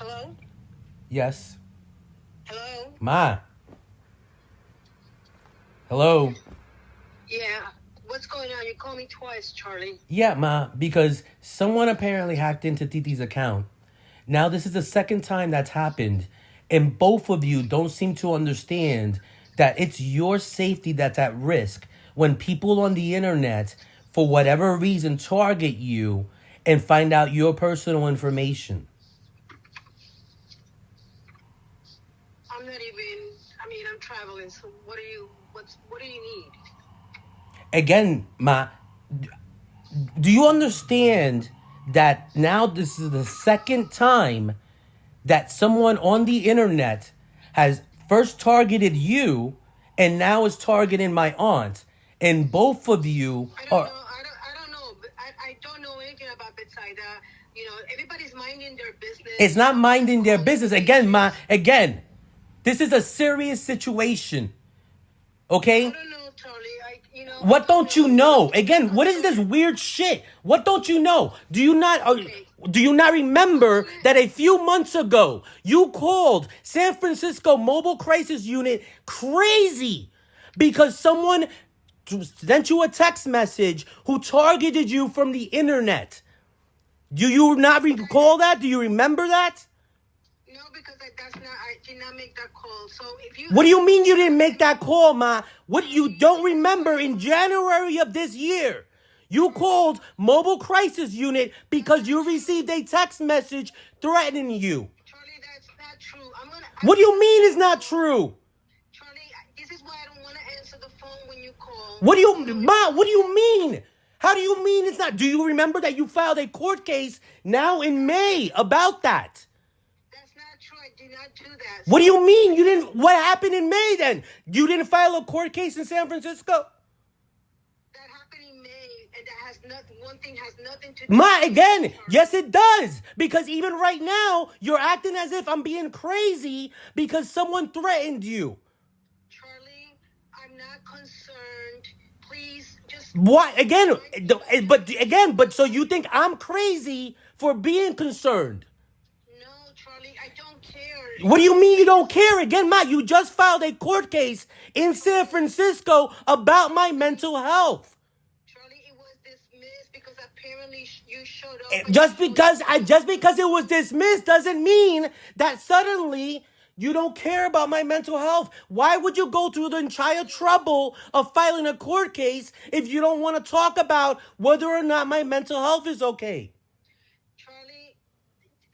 Hello? Yes. Hello? Ma. Hello. Yeah. What's going on? You called me twice, Charlie. Yeah, Ma, because someone apparently hacked into Titi's account. Now, this is the second time that's happened, and both of you don't seem to understand that it's your safety that's at risk when people on the internet, for whatever reason, target you and find out your personal information. I'm not even, I'm traveling, so what do you need? Again, Ma, do you understand that now this is the second time that someone on the internet has first targeted you and now is targeting my aunt, and both of you I don't are. know. I don't know. I don't know anything about Betsaida. Everybody's minding their business. It's not minding their business. Again, this is a serious situation. I Okay? don't know, Charlie. I What don't don't you know? Again, know. what is this weird shit? What don't you know? Okay. Do you not remember that a few months ago you called San Francisco Mobile Crisis Unit crazy because someone sent you a text message who targeted you from the internet? Do you not recall that? Do you remember that? No, because I did not make that call. So if you. What do you mean you didn't make that call, Ma? What you don't remember in January of this year? You called Mobile Crisis Unit because you received a text message threatening you. Charlie, that's not true. What do you mean is not true? Charlie, this is why I don't want to answer the phone when you call. What do you mean? How do you mean it's not? Do you remember that you filed a court case now in May about that? That's not true. I did not do that. What do you mean you didn't? What happened in May then? You didn't file a court case in San Francisco? That happened in May, and one thing has nothing to do Again, yes it does. Because even right now, you're acting as if I'm being crazy because someone threatened you. Charlie, I'm not concerned. Please, just... Why? But so you think I'm crazy for being concerned? No, Charlie, I don't care. What do you mean you don't care? Again, you just filed a court case in San Francisco about my mental health. Charlie, it was dismissed because apparently you showed up. Just because it was dismissed doesn't mean that suddenly you don't care about my mental health. Why would you go through the entire trouble of filing a court case if you don't want to talk about whether or not my mental health is okay? Charlie,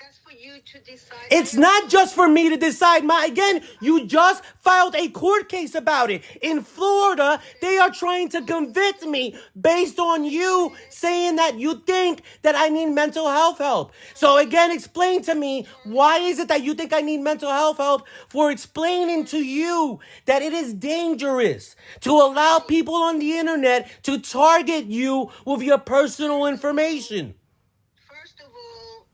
that's for you to decide. It's not just for me to decide, Again, you just filed a court case about it. In Florida, they are trying to convict me based on you saying that you think that I need mental health help. So again, explain to me, why is it that you think I need mental health help for explaining to you that it is dangerous to allow people on the internet to target you with your personal information? First of all,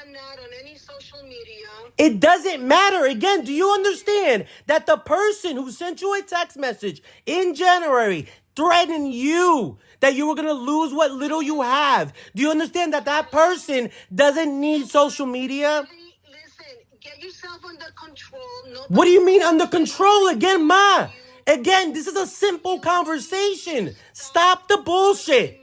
I'm not on any social media. It doesn't matter. Again, do you understand that the person who sent you a text message in January threatening you that you were going to lose what little you have? Do you understand that that person doesn't need social media? Listen, get yourself under control. What do you mean under control? Again, Again, this is a simple conversation. Stop the bullshit.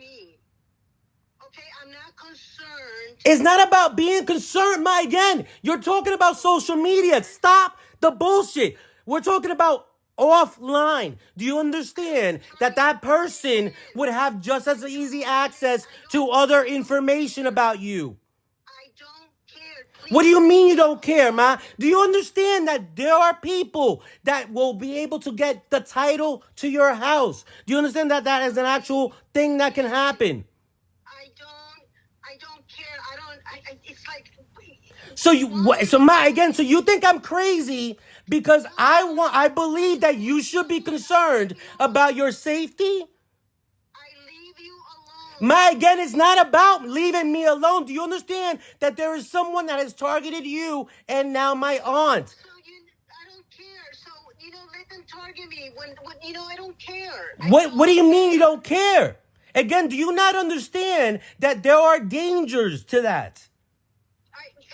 It's not about being concerned, Again, you're talking about social media. Stop the bullshit. We're talking about offline. Do you understand that that person would have just as easy access to other information about you? I don't care. Please. What do you mean you don't care, Do you understand that there are people that will be able to get the title to your house? Do you understand that that is an actual thing that can happen? I don't care. It's like... So you think I'm crazy because I believe that you should be concerned about your safety? I leave you alone. Again, it's not about leaving me alone. Do you understand that there is someone that has targeted you and now my aunt? So I don't care. So, let them target me when I don't care. What do you mean you don't care? Again, do you not understand that there are dangers to that?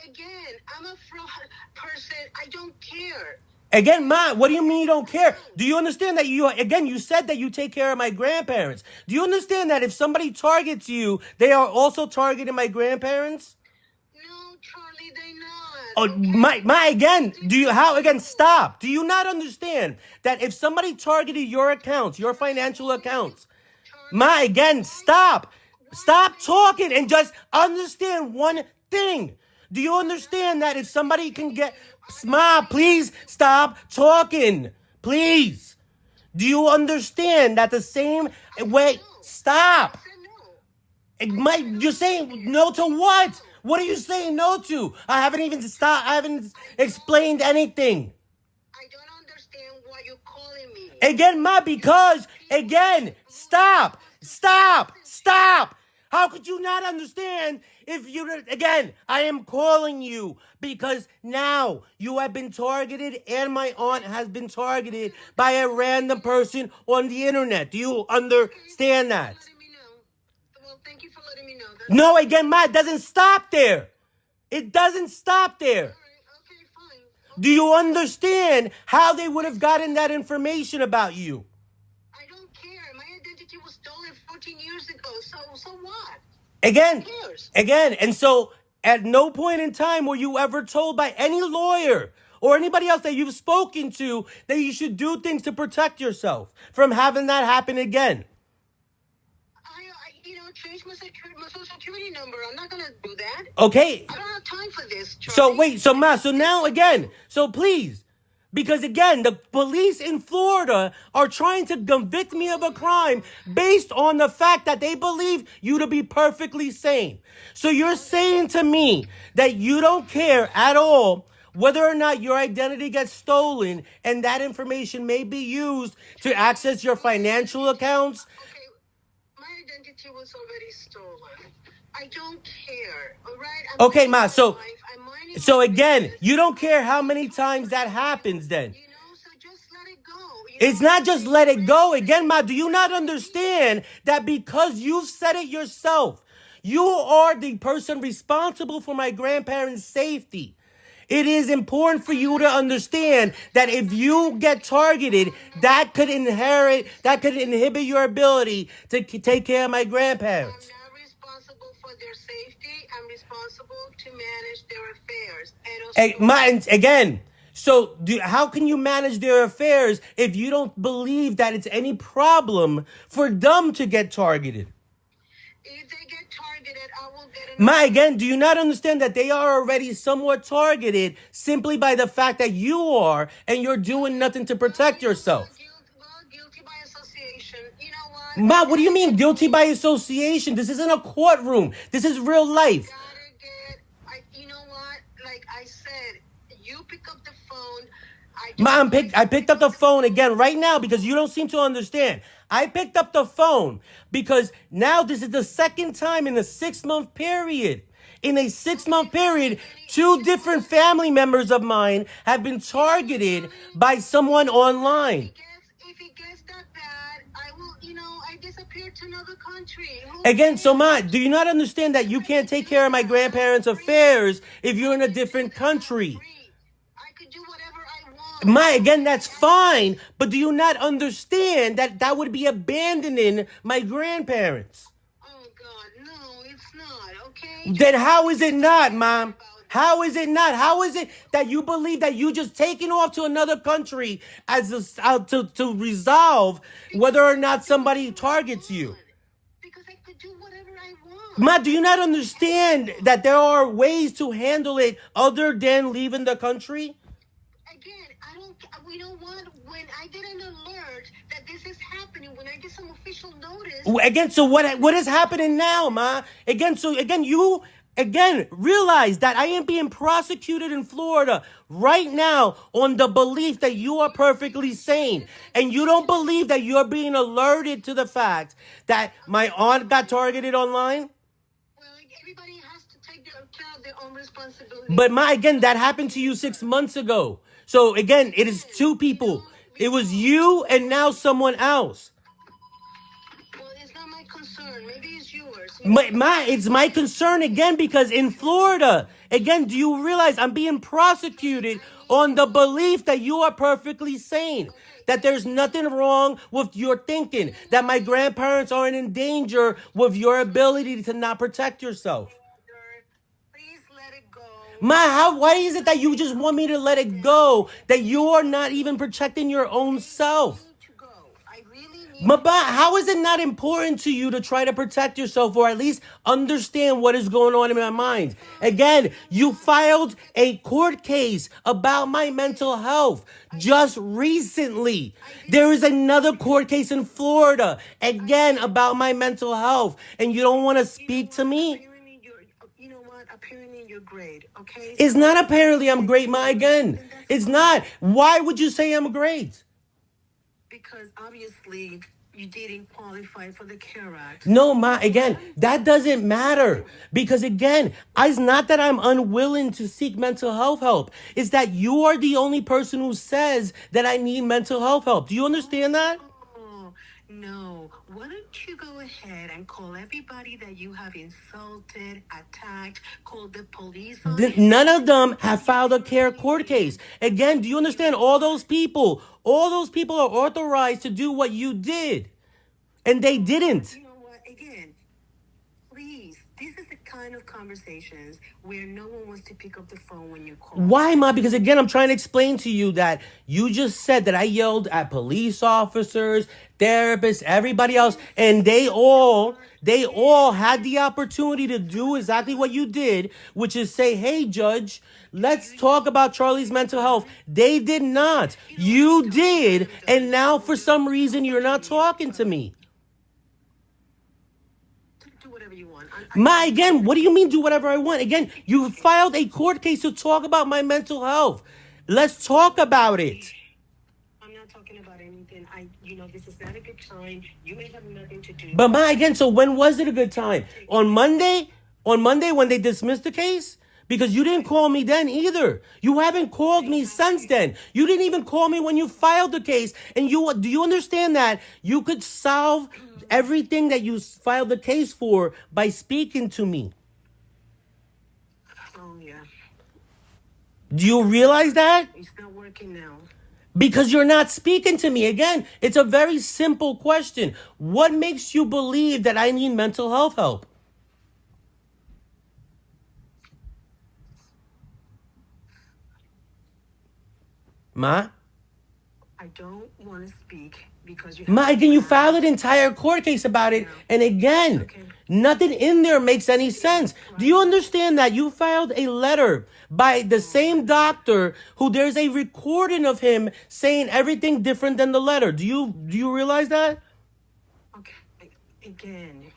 Again, I'm a fraud person. I don't care. Again, Ma, what do you mean you don't care? Do you understand that you said that you take care of my grandparents. Do you understand that if somebody targets you, they are also targeting my grandparents? No, Charlie, they not. Oh, Okay? again, stop. Do you not understand that if somebody targeted your accounts, your financial accounts, Charlie, again, stop. Stop talking and just understand one thing. Do you understand that if somebody can get... Ma, please stop talking. Please. Do you understand that the same way... Stop. You're saying no to what? What are you saying no to? I haven't even stopped. I haven't explained anything. I don't understand why you're calling me. Again, Ma, because, again, stop. How could you not understand if again, I am calling you because now you have been targeted and my aunt has been targeted by a random person on the internet. Do you understand that? Well, thank you for letting me know. No, again, Ma, it doesn't stop there. It doesn't stop there. Okay, fine. Do you understand how they would have gotten that information about you? I don't care. My identity was stolen 14 years ago. So what? Again, and so at no point in time were you ever told by any lawyer or anybody else that you've spoken to that you should do things to protect yourself from having that happen again. Change my social security number. I'm not gonna do that. Okay. I don't have time for this, Charlie. So wait, so Ma, so now again, so please, because again, the police in Florida are trying to convict me of a crime based on the fact that they believe you to be perfectly sane. So you're saying to me that you don't care at all whether or not your identity gets stolen and that information may be used to access your financial accounts? Okay, my identity was already stolen. I don't care, all right? Okay, Ma, so again, you don't care how many times that happens then. So just let it go. It's not just let it go. Again, Ma, do you not understand that because you've said it yourself, you are the person responsible for my grandparents' safety? It is important for you to understand that if you get targeted, that could inhibit your ability to take care of my grandparents. I'm not responsible for their safety. I'm responsible to manage their affairs. Again, so how can you manage their affairs if you don't believe that it's any problem for them to get targeted? If they get targeted, I will get again, do you not understand that they are already somewhat targeted simply by the fact that you are and you're doing nothing to protect yourself? Guilty by association. You know what? What do you mean guilty by association? This isn't a courtroom. This is real life. You know what? Like I said, you pick up the phone. I picked up the phone again right now because you don't seem to understand. I picked up the phone because now this is the second time in a 6-month period. In a 6-month period, 2 different family members of mine have been targeted by someone online. If it gets that bad, I disappear to another country. Again, so Ma, do you not understand that you can't take care of my grandparents' affairs if you're in a different country? Again, that's fine, but do you not understand that that would be abandoning my grandparents? Oh, God, no, it's not, okay? Then how is it not, Mom? How is it not? How is it that you believe that you just taking off to another country to resolve whether or not somebody targets you? Because I could do whatever I want. Do you not understand that there are ways to handle it other than leaving the country? You know what? When I get an alert that this is happening, when I get some official notice... Again, so what is happening now, Ma? You realize that I am being prosecuted in Florida right now on the belief that you are perfectly sane. And you don't believe that you're being alerted to the fact that my aunt got targeted online? Well, everybody has to take their own responsibility. But again, that happened to you 6 months ago. So again, it is 2 people. It was you and now someone else. Well, it's not my concern. Maybe it's yours. It's my concern again because in Florida, Again, do you realize I'm being prosecuted on the belief that you are perfectly sane? That there's nothing wrong with your thinking. That my grandparents aren't in danger with your ability to not protect yourself. Please let it go. Why is it that you just want me to let it go? That you are not even protecting your own self? To go. I really need How is it not important to you to try to protect yourself or at least understand what is going on in my mind? Again, you filed a court case about my mental health just recently. There is another court case in Florida, again, about my mental health, and you don't want to speak to me? You know what? Apparently you're great, okay? It's not apparently I'm great, again. It's not. Why would you say I'm great? Because obviously you didn't qualify for the CARE Act. No, again, that doesn't matter. Because again, it's not that I'm unwilling to seek mental health help. It's that you are the only person who says that I need mental health help. Do you understand that? Oh, no. Why don't you go ahead and call everybody that you have insulted, attacked, call the police on None of them have filed a CARE court case. Again, do you understand? All those people are authorized to do what you did. And they didn't. You know what? Again, please, this is the kind of conversations where no one wants to pick up the phone when you call. Why, Ma? Because again, I'm trying to explain to you that you just said that I yelled at police officers, therapists, everybody else, and they all had the opportunity to do exactly what you did, which is say, hey, judge, let's talk about Charlie's mental health. They did not. You did. And now for some reason, you're not talking to me. Do whatever you want. Again, what do you mean do whatever I want? Again, you filed a court case to talk about my mental health. Let's talk about it. I'm not talking about anything. This is not a good time. You may have nothing to do. But again, so when was it a good time? On Monday? On Monday when they dismissed the case? Because you didn't call me then either. You haven't called me since then. You didn't even call me when you filed the case. And do you understand that you could solve everything that you filed the case for by speaking to me? Oh, yeah. Do you realize that? It's not working now. Because you're not speaking to me. Again, it's a very simple question. What makes you believe that I need mental health help? Ma? I don't want to speak because you Again, you filed an entire court case about it. And again, nothing in there makes any sense. Do you understand that you filed a letter by the same doctor who there's a recording of him saying everything different than the letter? Do you realize that? Okay. Again.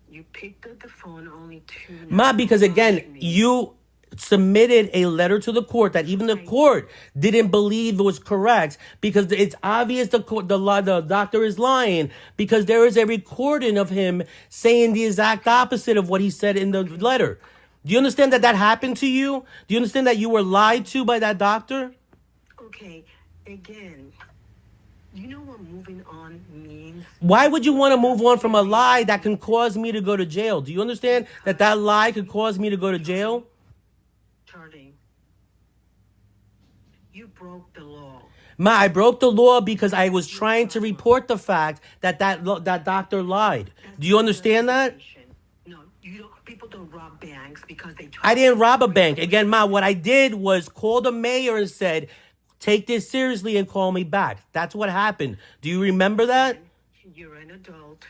You picked up the phone only to... Because again, you submitted a letter to the court that even the court didn't believe was correct because it's obvious the doctor is lying because there is a recording of him saying the exact opposite of what he said in the letter. Do you understand that happened to you? Do you understand that you were lied to by that doctor? Okay, again, you know what moving on means? Why would you want to move on from a lie that can cause me to go to jail? Do you understand that lie could cause me to go to jail? Charlie, you broke the law. I broke the law because I was trying to report the fact that doctor lied. Do you understand that? No, people don't rob banks because they... I didn't rob a bank. Again, what I did was call the mayor and said, take this seriously and call me back. That's what happened. Do you remember that? You're an adult.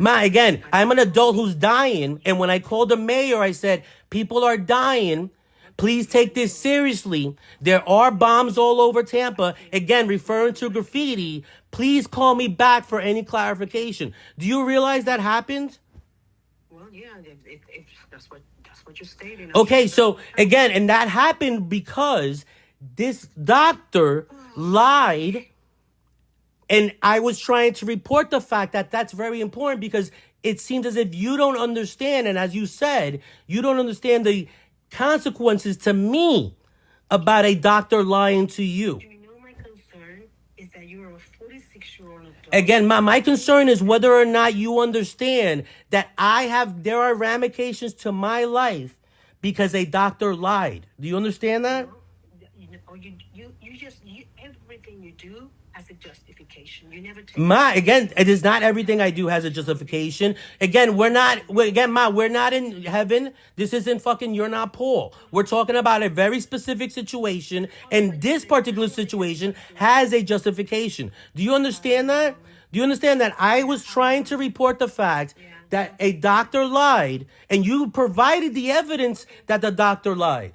Again, I'm an adult who's dying. And when I called the mayor, I said, people are dying. Please take this seriously. There are bombs all over Tampa. Again, referring to graffiti. Please call me back for any clarification. Do you realize that happened? Well, yeah, that's what you're stating. Okay, so again, and that happened because this doctor lied, and I was trying to report the fact that that's very important because it seems as if you don't understand, and as you said, you don't understand the consequences to me about a doctor lying to you. Do you know my concern is that you are a 46-year-old Again, my concern is whether or not you understand that there are ramifications to my life because a doctor lied. Do you understand that? Everything you do has a justification. You never take Again, it is not everything I do has a justification. Again, we're not in heaven. This isn't fucking you're not Paul. We're talking about a very specific situation, and this particular situation has a justification. Do you understand that? Do you understand that I was trying to report the fact that a doctor lied, and you provided the evidence that the doctor lied?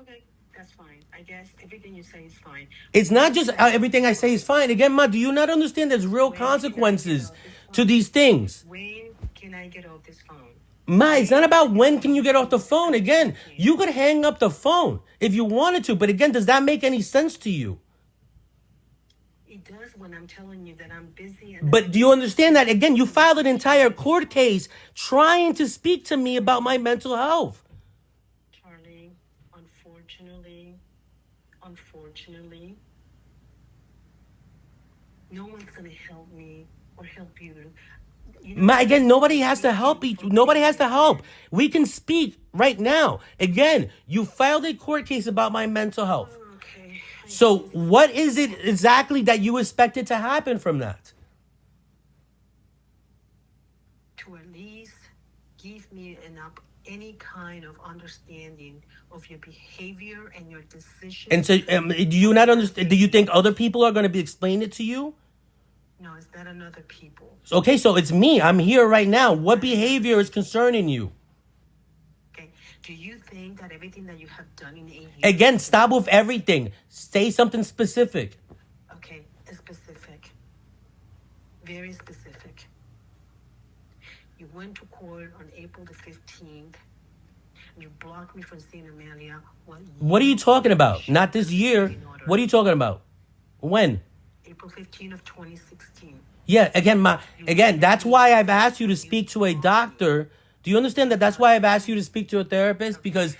Okay, that's fine. I guess everything you say is fine. It's not just everything I say is fine. Again, do you not understand there's real consequences to these things? When can I get off this phone? It's not about when can you get off the phone. Again, you could hang up the phone if you wanted to. But again, does that make any sense to you? It does when I'm telling you that I'm busy. But do you understand that? Again, you filed an entire court case trying to speak to me about my mental health. Charlie, unfortunately, no one's going to help me or help you. Again, nobody has to help each. Nobody has to help. We can speak right now. Again, you filed a court case about my mental health. Okay. So what is it exactly that you expected to happen from that? To at least give me any kind of understanding of your behavior and your decision. And so, do you not understand? Do you think other people are going to be explaining it to you? No, it's not another people. Okay, so it's me. I'm here right now. What behavior is concerning you? Okay. Do you think that everything that you have done in 8 years... Again, stop with everything. Say something specific. Okay, specific. Very specific. You went to court on April the 15th. You blocked me from seeing Amelia. What are you talking about? Not this year. What are you talking about? When? April 15th of 2016. Yeah, again, that's why I've asked you to speak to a doctor. Do you understand that that's why I've asked you to speak to a therapist? Because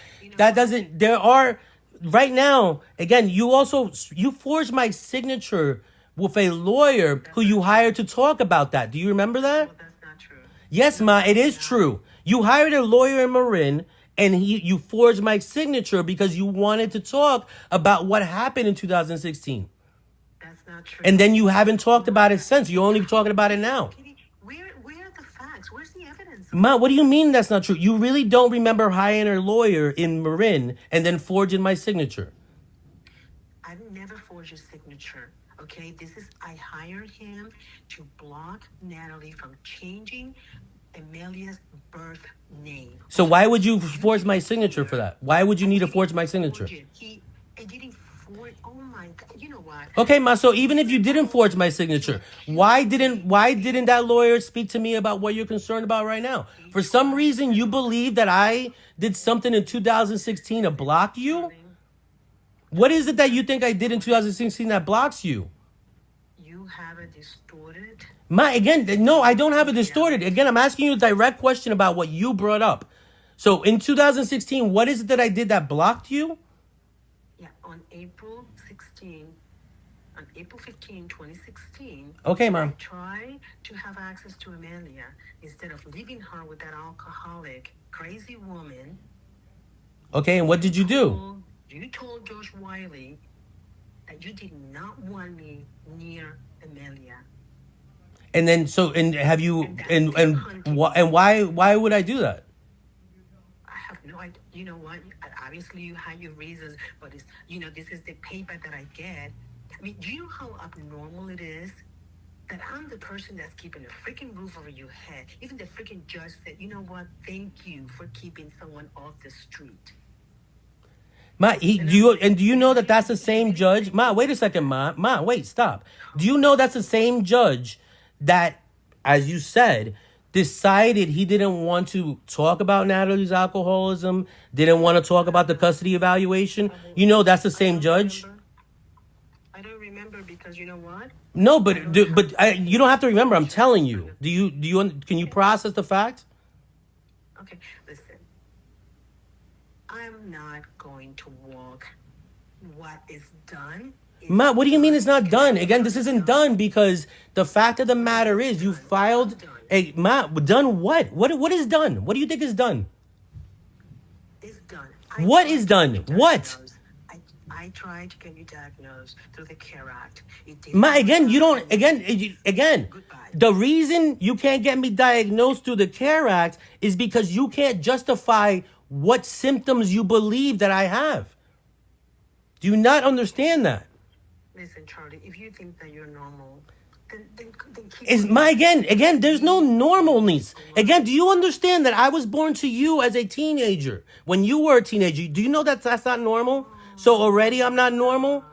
right now, again, you forged my signature with a lawyer who you hired to talk about that. Do you remember that? Well, that's not true. Yes, it is true. You hired a lawyer in Marin, and you forged my signature because you wanted to talk about what happened in 2016. That's not true. And then you haven't talked about it since. You're only talking about it now. Where are the facts? Where's the evidence? What do you mean that's not true? You really don't remember hiring a lawyer in Marin and then forging my signature? I've never forged your signature. Okay, I hired him to block Natalie from changing Amelia's birth name. So why would you forge my signature for that? Why would you need to forge my signature? I didn't forge. Oh my God! You know what? Okay, so even if you didn't forge my signature, why didn't that lawyer speak to me about what you're concerned about right now? For some reason, you believe that I did something in 2016 to block you? What is it that you think I did in 2016 that blocks you? You have a distorted... Again, no, I don't have it distorted. Again, I'm asking you a direct question about what you brought up. So in 2016, what is it that I did that blocked you? Yeah, on April 15, 2016. Okay, Mom. I tried to have access to Amelia instead of leaving her with that alcoholic, crazy woman. Okay, and what did you do? You told Josh Wiley that you did not want me near Amelia. And then, have you, why would I do that? I have no idea. You know what? Obviously, you had your reasons, but this is the payback that I get. I mean, do you know how abnormal it is that I'm the person that's keeping a freaking roof over your head? Even the freaking judge said, you know what? Thank you for keeping someone off the street. Do you know that that's the same judge? Wait a second, wait, stop. Do you know that's the same judge that, as you said, decided he didn't want to talk about Natalie's alcoholism, didn't want to talk about the custody evaluation? You know that's the same judge? I don't remember because you know what? No, but you don't have to remember. I'm telling you. Can you process the fact? Okay, listen. I'm not going to walk what is done. Ma, what do you mean it's not done? Again, this isn't done because the fact of the matter is you filed a Ma, done what? What is done? What do you think is done? It's done. What is done? What? I tried to get you diagnosed through the CARE Act. It did Ma, not again, you work. don't, again, Goodbye. the reason you can't get me diagnosed through the CARE Act is because you can't justify what symptoms you believe that I have. Do you not understand that? Listen, Charlie, if you think that you're normal, then keep Is on my again, there's no normalness. Again, do you understand that I was born to you as a teenager? When you were a teenager, do you know that that's not normal? So already I'm not normal?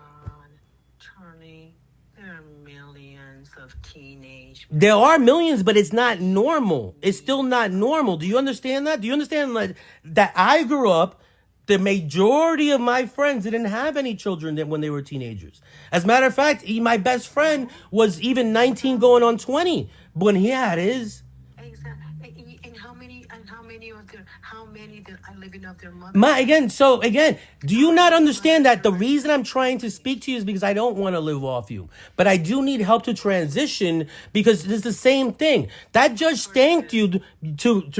Charlie, there are millions of teenage. There are millions, but it's not normal. It's still not normal. Do you understand that? Do you understand that I grew up, the majority of my friends didn't have any children when they were teenagers. As a matter of fact, my best friend was even 19 going on 20 when he had his. Exactly. And how many that are living off their mother? Do you not understand that the reason I'm trying to speak to you is because I don't want to live off you, but I do need help to transition because it's the same thing. That judge thanked you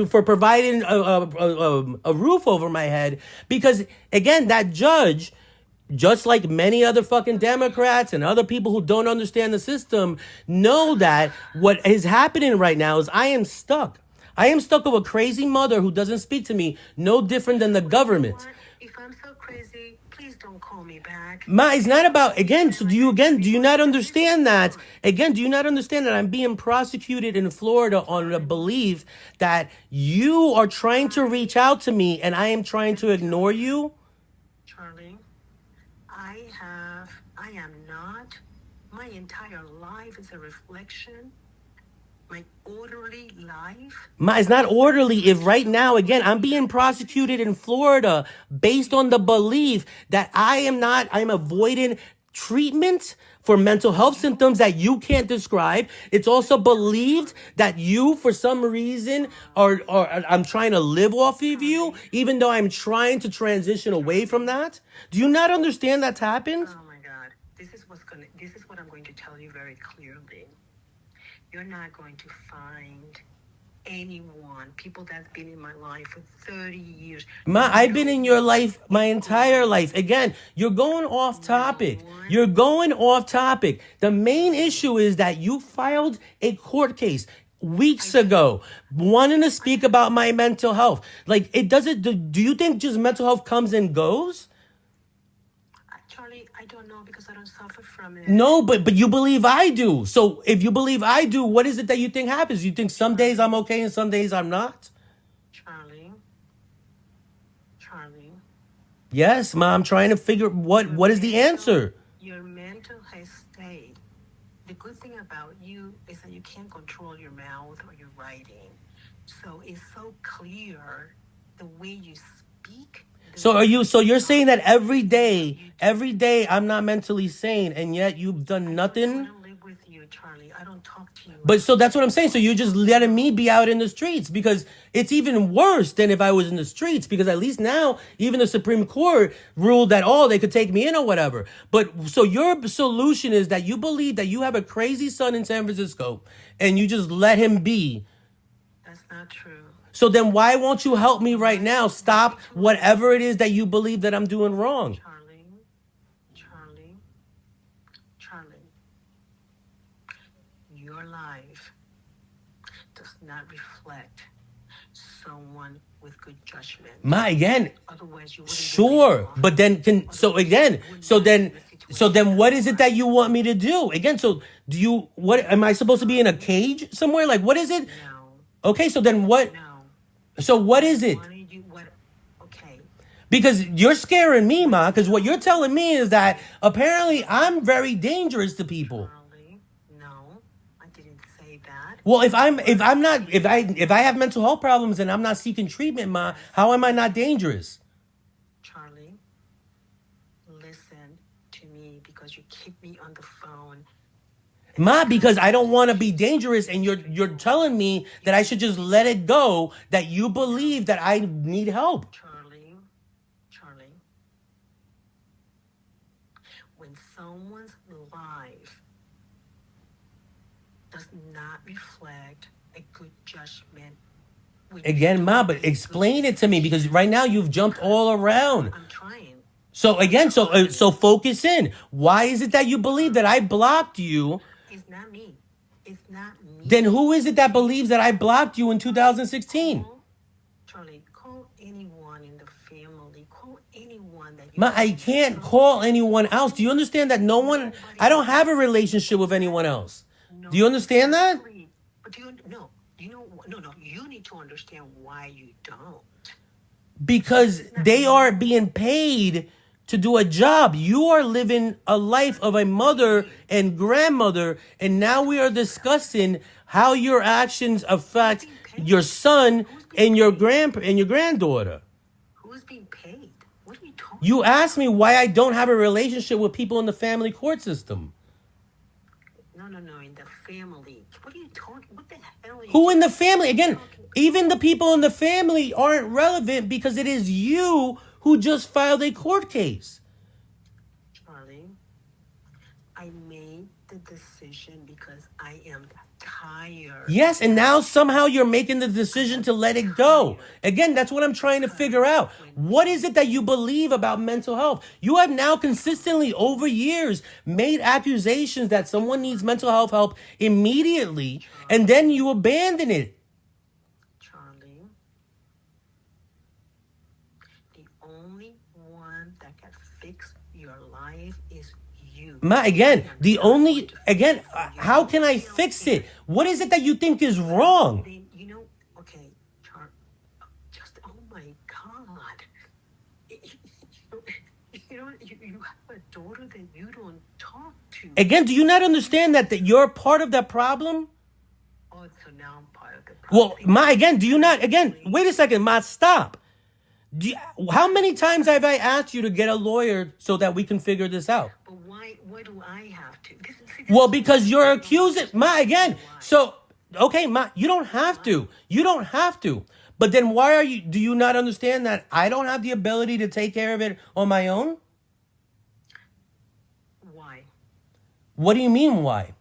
for providing a roof over my head because again, that judge, just like many other fucking Democrats and other people who don't understand the system, know that what is happening right now is I am stuck. I am stuck with a crazy mother who doesn't speak to me, no different than the government. If I'm so crazy, please don't call me back. Ma, it's not about, again, so do you not understand that? Again, do you not understand that I'm being prosecuted in Florida on the belief that you are trying to reach out to me and I am trying to ignore you? Charlie, I am not, my entire life is a reflection. My orderly life? Ma, it's not orderly if right now, again, I'm being prosecuted in Florida based on the belief that I'm avoiding treatment for mental health symptoms that you can't describe. It's also believed that you, for some reason, I'm trying to live off of you, even though I'm trying to transition away from that. Do you not understand that's happened? Oh my God. This is what I'm going to tell you very clearly. You're not going to find people that's been in my life for 30 years. Ma, I've been in your life my entire life. Again, you're going off topic. You're going off topic. The main issue is that you filed a court case weeks ago wanting to speak about my mental health. Like, do you think just mental health comes and goes? Charlie, I don't know because I don't suffer from it. No, but you believe I do. So if you believe I do, what is it that you think happens? You think some days I'm okay and some days I'm not? Charlie. Yes, Ma, I'm trying to figure what is the answer? Your mental state. The good thing about you is that you can't control your mouth or your writing. So it's so clear the way you speak. So you're saying that every day I'm not mentally sane and yet you've done nothing? I don't live with you, Charlie. I don't talk to you. But so that's what I'm saying. So you're just letting me be out in the streets because it's even worse than if I was in the streets because at least now even the Supreme Court ruled that they could take me in or whatever. But so your solution is that you believe that you have a crazy son in San Francisco and you just let him be. That's not true. So then why won't you help me right now stop whatever it is that you believe that I'm doing wrong? Charlie, your life does not reflect someone with good judgment. Ma, again, Otherwise you wouldn't sure, but then what is it that you want me to do? Again, so what am I supposed to be in a cage somewhere? Like, what is it? No. Okay, so then what? No. So what is it? Okay. Because you're scaring me, Ma, because what you're telling me is that apparently I'm very dangerous to people. Charlie, no, I didn't say that. Well, if I have mental health problems and I'm not seeking treatment, Ma, how am I not dangerous? Charlie, listen to me because you keep me on the phone. Ma, because I don't want to be dangerous and you're telling me that I should just let it go, that you believe that I need help. Charlie, when someone's life does not reflect a good judgment. Again, Ma, but explain it to me because right now you've jumped all around. I'm trying. So again, so focus in. Why is it that you believe that I blocked you? It's not me. It's not me. Then who is it that believes that I blocked you in 2016? Charlie, call anyone in the family. Call anyone that you Ma, I can't call anyone else. Do you understand that no one, I don't have a relationship with anyone else. Do you understand that? But do you no, you need to understand why you don't. Because they are being paid to do a job. You are living a life of a mother and grandmother, and now we are discussing how your actions affect your son and your granddaughter. Who's being paid? What are you talking You asked me why I don't have a relationship with people in the family court system. No, in the family. What are you talking? What the hell are you Who in the family? Again, even the people in the family aren't relevant because it is you who just filed a court case. Charlie, I made the decision because I am tired. Yes, and now somehow you're making the decision to let it go. Again, that's what I'm trying to figure out. What is it that you believe about mental health? You have now consistently over years made accusations that someone needs mental health help immediately, and then you abandon it. Charlie, the only one that can fix your life is you. How can I fix it? What is it that you think is wrong? Then, okay, Charlie, just, oh my God. You have a daughter that you don't talk to. Again, do you not understand that you're part of that problem? Oh, so now I'm part of the problem. Well, do you not, wait a second, Ma, stop. How many times have I asked you to get a lawyer so that we can figure this out? But why do I have to? Well, because you're accusing, Ma, again. So, okay, Ma, you don't have to. You don't have to. But then do you not understand that I don't have the ability to take care of it on my own? Why? What do you mean, why?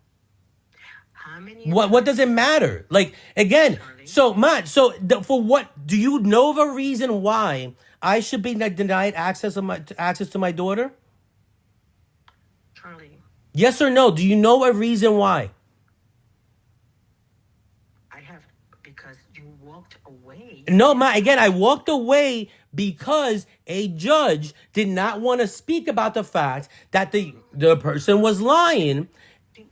How many? What does it matter? Like, again, so, Ma, for what, do you know of a reason why I should be denied access to my daughter? Charlie. Yes or no? Do you know a reason why? Because you walked away. No, Ma, again, I walked away because a judge did not want to speak about the fact that the person was lying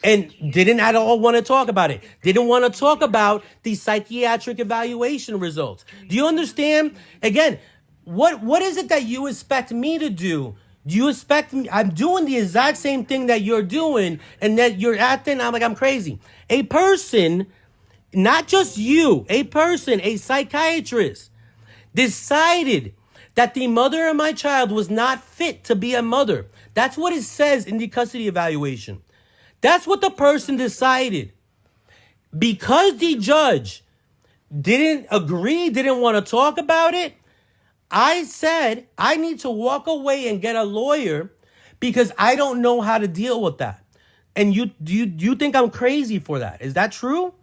and didn't at all want to talk about it. Didn't want to talk about the psychiatric evaluation results. Do you understand? Again, what is it that you expect me to do? Do you expect me? I'm doing the exact same thing that you're doing, and that you're acting I'm crazy. A person, not just you, a psychiatrist, decided that the mother of my child was not fit to be a mother. That's what it says in the custody evaluation. That's what the person decided. Because the judge didn't agree, didn't want to talk about it, I said I need to walk away and get a lawyer because I don't know how to deal with that. And you think I'm crazy for that? Is that true?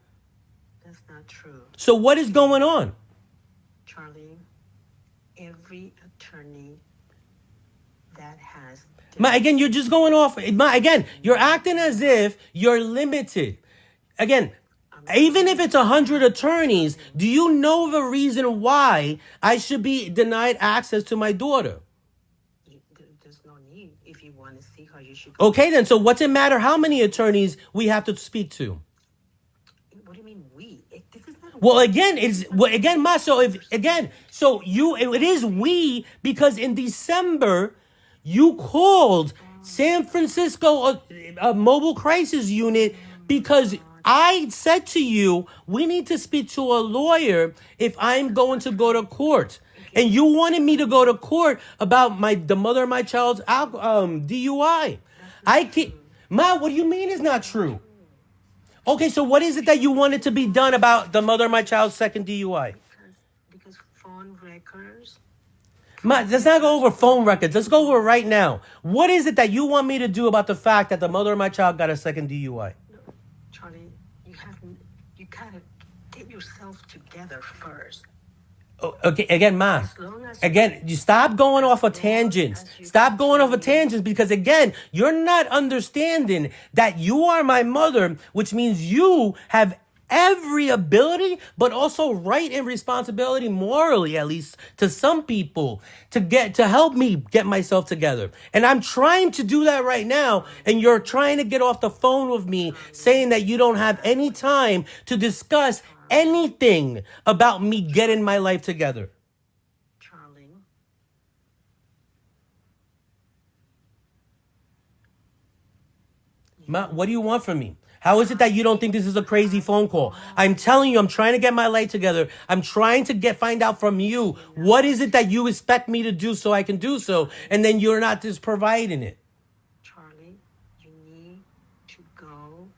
That's not true. So what is going on? Charlie, every attorney that has... Again, you're just going off. Again, you're acting as if you're limited. Again, even if it's 100 attorneys, do you know the reason why I should be denied access to my daughter? There's no need. If you want to see her, you should... Okay, then. So what's it matter how many attorneys we have to speak to? What do you mean we? This is not... Well, again, Ma. So it is we because in December you called San Francisco a mobile crisis unit because I said to you, we need to speak to a lawyer if I'm going to go to court. And you wanted me to go to court about the mother of my child's DUI. Ma, what do you mean it's not true? Okay, so what is it that you wanted to be done about the mother of my child's second DUI? Because phone records Ma, let's not go over phone records. Let's go over it right now. What is it that you want me to do about the fact that the mother of my child got a second DUI? No, Charlie, you gotta get yourself together first. Oh, okay, again, Ma. As long as Again, you stop going off of tangents. Stop going off of tangents because, again, you're not understanding that you are my mother, which means you have every ability, but also right and responsibility, morally, at least to some people, to help me get myself together. And I'm trying to do that right now. And you're trying to get off the phone with me saying that you don't have any time to discuss anything about me getting my life together. Charlie, Ma, what do you want from me? How is it that you don't think this is a crazy phone call? I'm telling you, I'm trying to get my life together. I'm trying to find out from you, what is it that you expect me to do so I can do so, and then you're not just providing it. Charlie, you need to go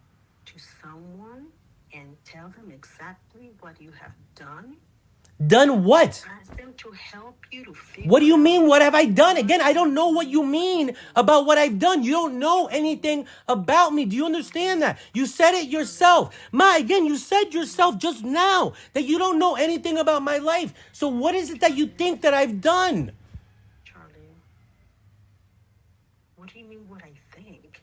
to someone and tell them exactly what you have done. Done what? Ask them to help you to figure What do you out mean, what have I done? Again, I don't know what you mean about what I've done. You don't know anything about me. Do you understand that? You said it yourself. Ma, again, you said yourself just now that you don't know anything about my life. So what is it that you think that I've done? Charlie, what do you mean what I think?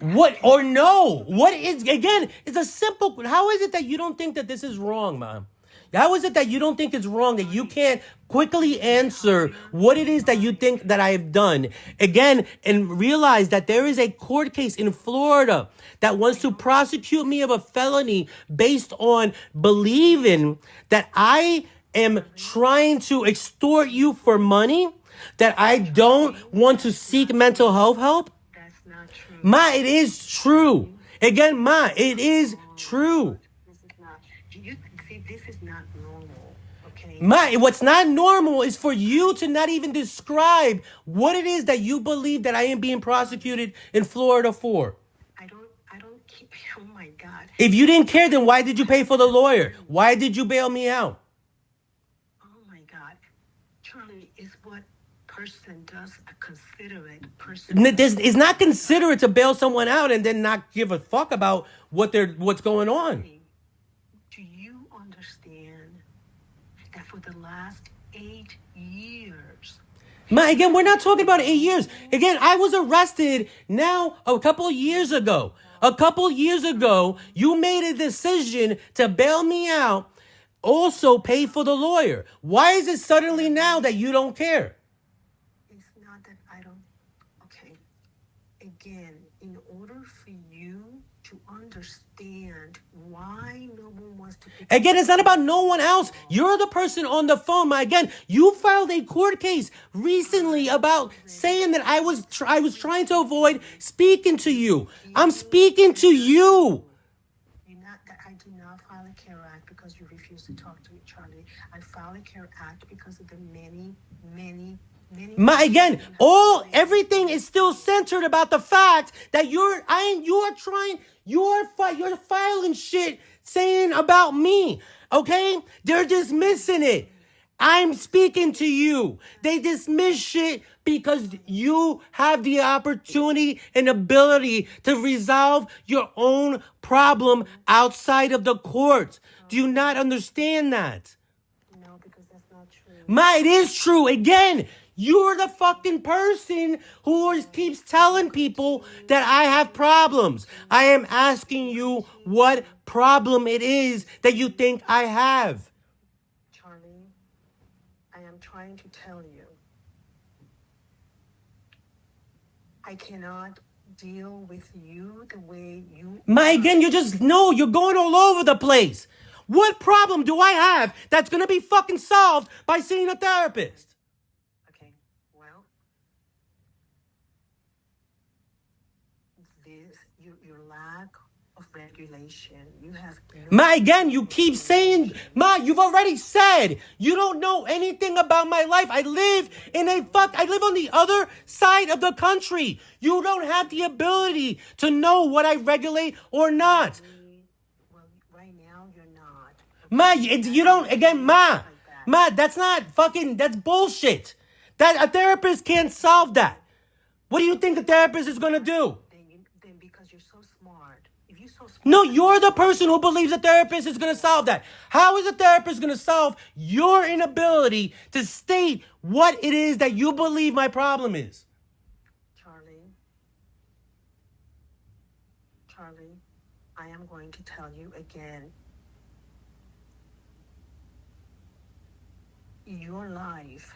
What or no? What is, again, it's a simple, how is it that you don't think that this is wrong, Mom? How is it that you don't think it's wrong, that you can't quickly answer what it is that you think that I have done? Again, and realize that there is a court case in Florida that wants to prosecute me of a felony based on believing that I am trying to extort you for money, that I don't want to seek mental health help. That's not true. Ma, it is true. Again, Ma, it is true. This is not. You see, this is not normal. Okay. Ma, what's not normal is for you to not even describe what it is that you believe that I am being prosecuted in Florida for. I don't keep. Oh my God. If you didn't care, then why did you pay for the lawyer? Why did you bail me out? Oh my God. Charlie, is what person does a considerate person. It's not considerate to bail someone out and then not give a fuck about what's going on. Do you understand that for the last 8 years? Ma, again, we're not talking about 8 years. Again, I was arrested now a couple of years ago. A couple of years ago, you made a decision to bail me out, also pay for the lawyer. Why is it suddenly now that you don't care? It's not that I don't. Okay. Again, in order for you to understand why no one wants to pick Again, it's not about no one else. You're the person on the phone. Again, you filed a court case recently about saying that I was trying to avoid speaking to you. I'm speaking to you. I did not file a CARE Act because you refused to talk to me, Charlie. I filed a CARE Act because of the many. Again, everything is still centered about the fact that you're filing shit saying about me. Okay? They're dismissing it. I'm speaking to you. They dismiss shit because you have the opportunity and ability to resolve your own problem outside of the court. Do you not understand that? No, because that's not true. It is true. Again, you're the fucking person who keeps telling people that I have problems. I am asking you what problem it is that you think I have. Charlie, I am trying to tell you. I cannot deal with you the way you... Again, you're going all over the place. What problem do I have that's going to be fucking solved by seeing a therapist? Okay, well, your lack of regulation, you have... Again, you keep saying, you've already said you don't know anything about my life. I live on the other side of the country. You don't have the ability to know what I regulate or not. Well, right now, you're not. You don't, again, Matt, that's that's bullshit. That a therapist can't solve that. What do you think a therapist is gonna do? Then because you're so smart, if you're so smart, No, you're the person who believes a therapist is gonna solve that. How is a therapist gonna solve your inability to state what it is that you believe my problem is? Charlie, I am going to tell you again. Your life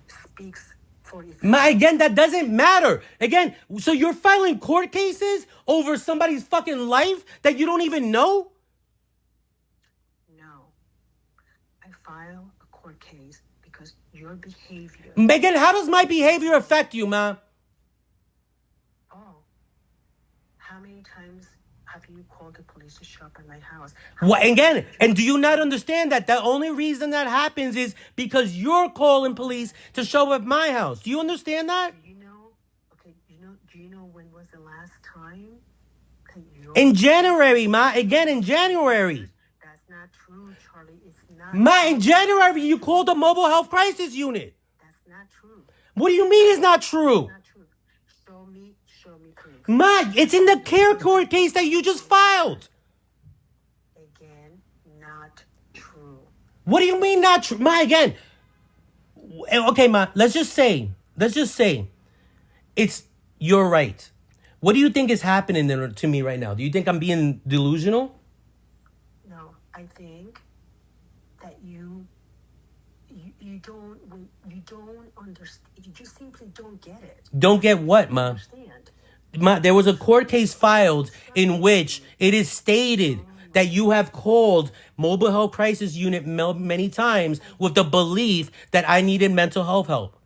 speaks for itself. Again, that doesn't matter. Again, so you're filing court cases over somebody's fucking life that you don't even know? No. I file a court case because your behavior. Again, how does my behavior affect you, ma? Oh. How many times have you called the police to show up at my house? What, again, and do you not understand that the only reason that happens is because you're calling police to show up at my house? Do you understand that? Do you know when was the last time that you... In January, ma. Again, in January. That's not true, Charlie. It's not Ma, true. in January, you called the mobile health crisis unit. That's not true. What do you mean it's not true? It's not true. Show me, please. Ma, it's in the care court case that you just filed. Again, not true. What do you mean not true? Ma, again. Okay, ma, let's just say, you're right. What do you think is happening to me right now? Do you think I'm being delusional? No, I think that you don't understand. You just simply don't get it. Don't get what, ma? Understand? Ma, there was a court case filed in which it is stated that you have called mobile health crisis unit many times with the belief that I needed mental health help.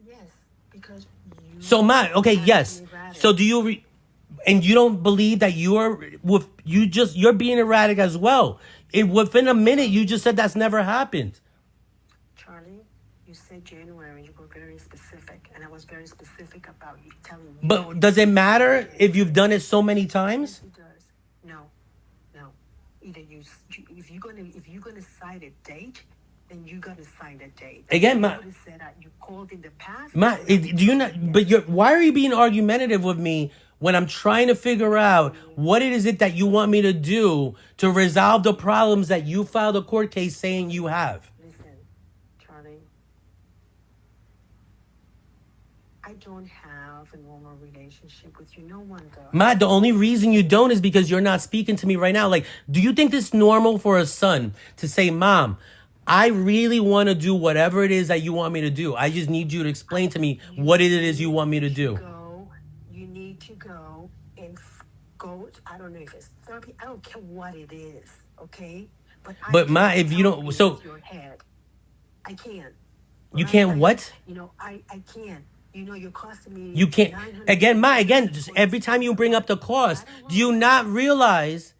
Yes, because you... So, ma, okay, yes. So do you... and you don't believe that you're being erratic as well. Within a minute, you just said that's never happened. Charlie, you said January. You were very specific, and I was very specific about you telling me. But does it matter if you've done it so many times? Yes, it does. No. Either if you're gonna cite a date, then you gotta cite a date. Again, ma. You said that you called in the past. Ma, do you not? But why are you being argumentative with me when I'm trying to figure out what it is that you want me to do to resolve the problems that you filed a court case saying you have? Listen, Charlie, I don't have a normal relationship with you. No one does. Ma, the only reason you don't is because you're not speaking to me right now. Like, do you think it's normal for a son to say, Mom, I really want to do whatever it is that you want me to do. I just need you to explain to me what it is you want me to do. You need to go and go. I don't know if it's therapy. I don't care what it is. Okay. But ma, if you don't, so your head, I can't. You can't what? I can't. You're costing me. You can't. Again, just every time you bring up the cost, do you not realize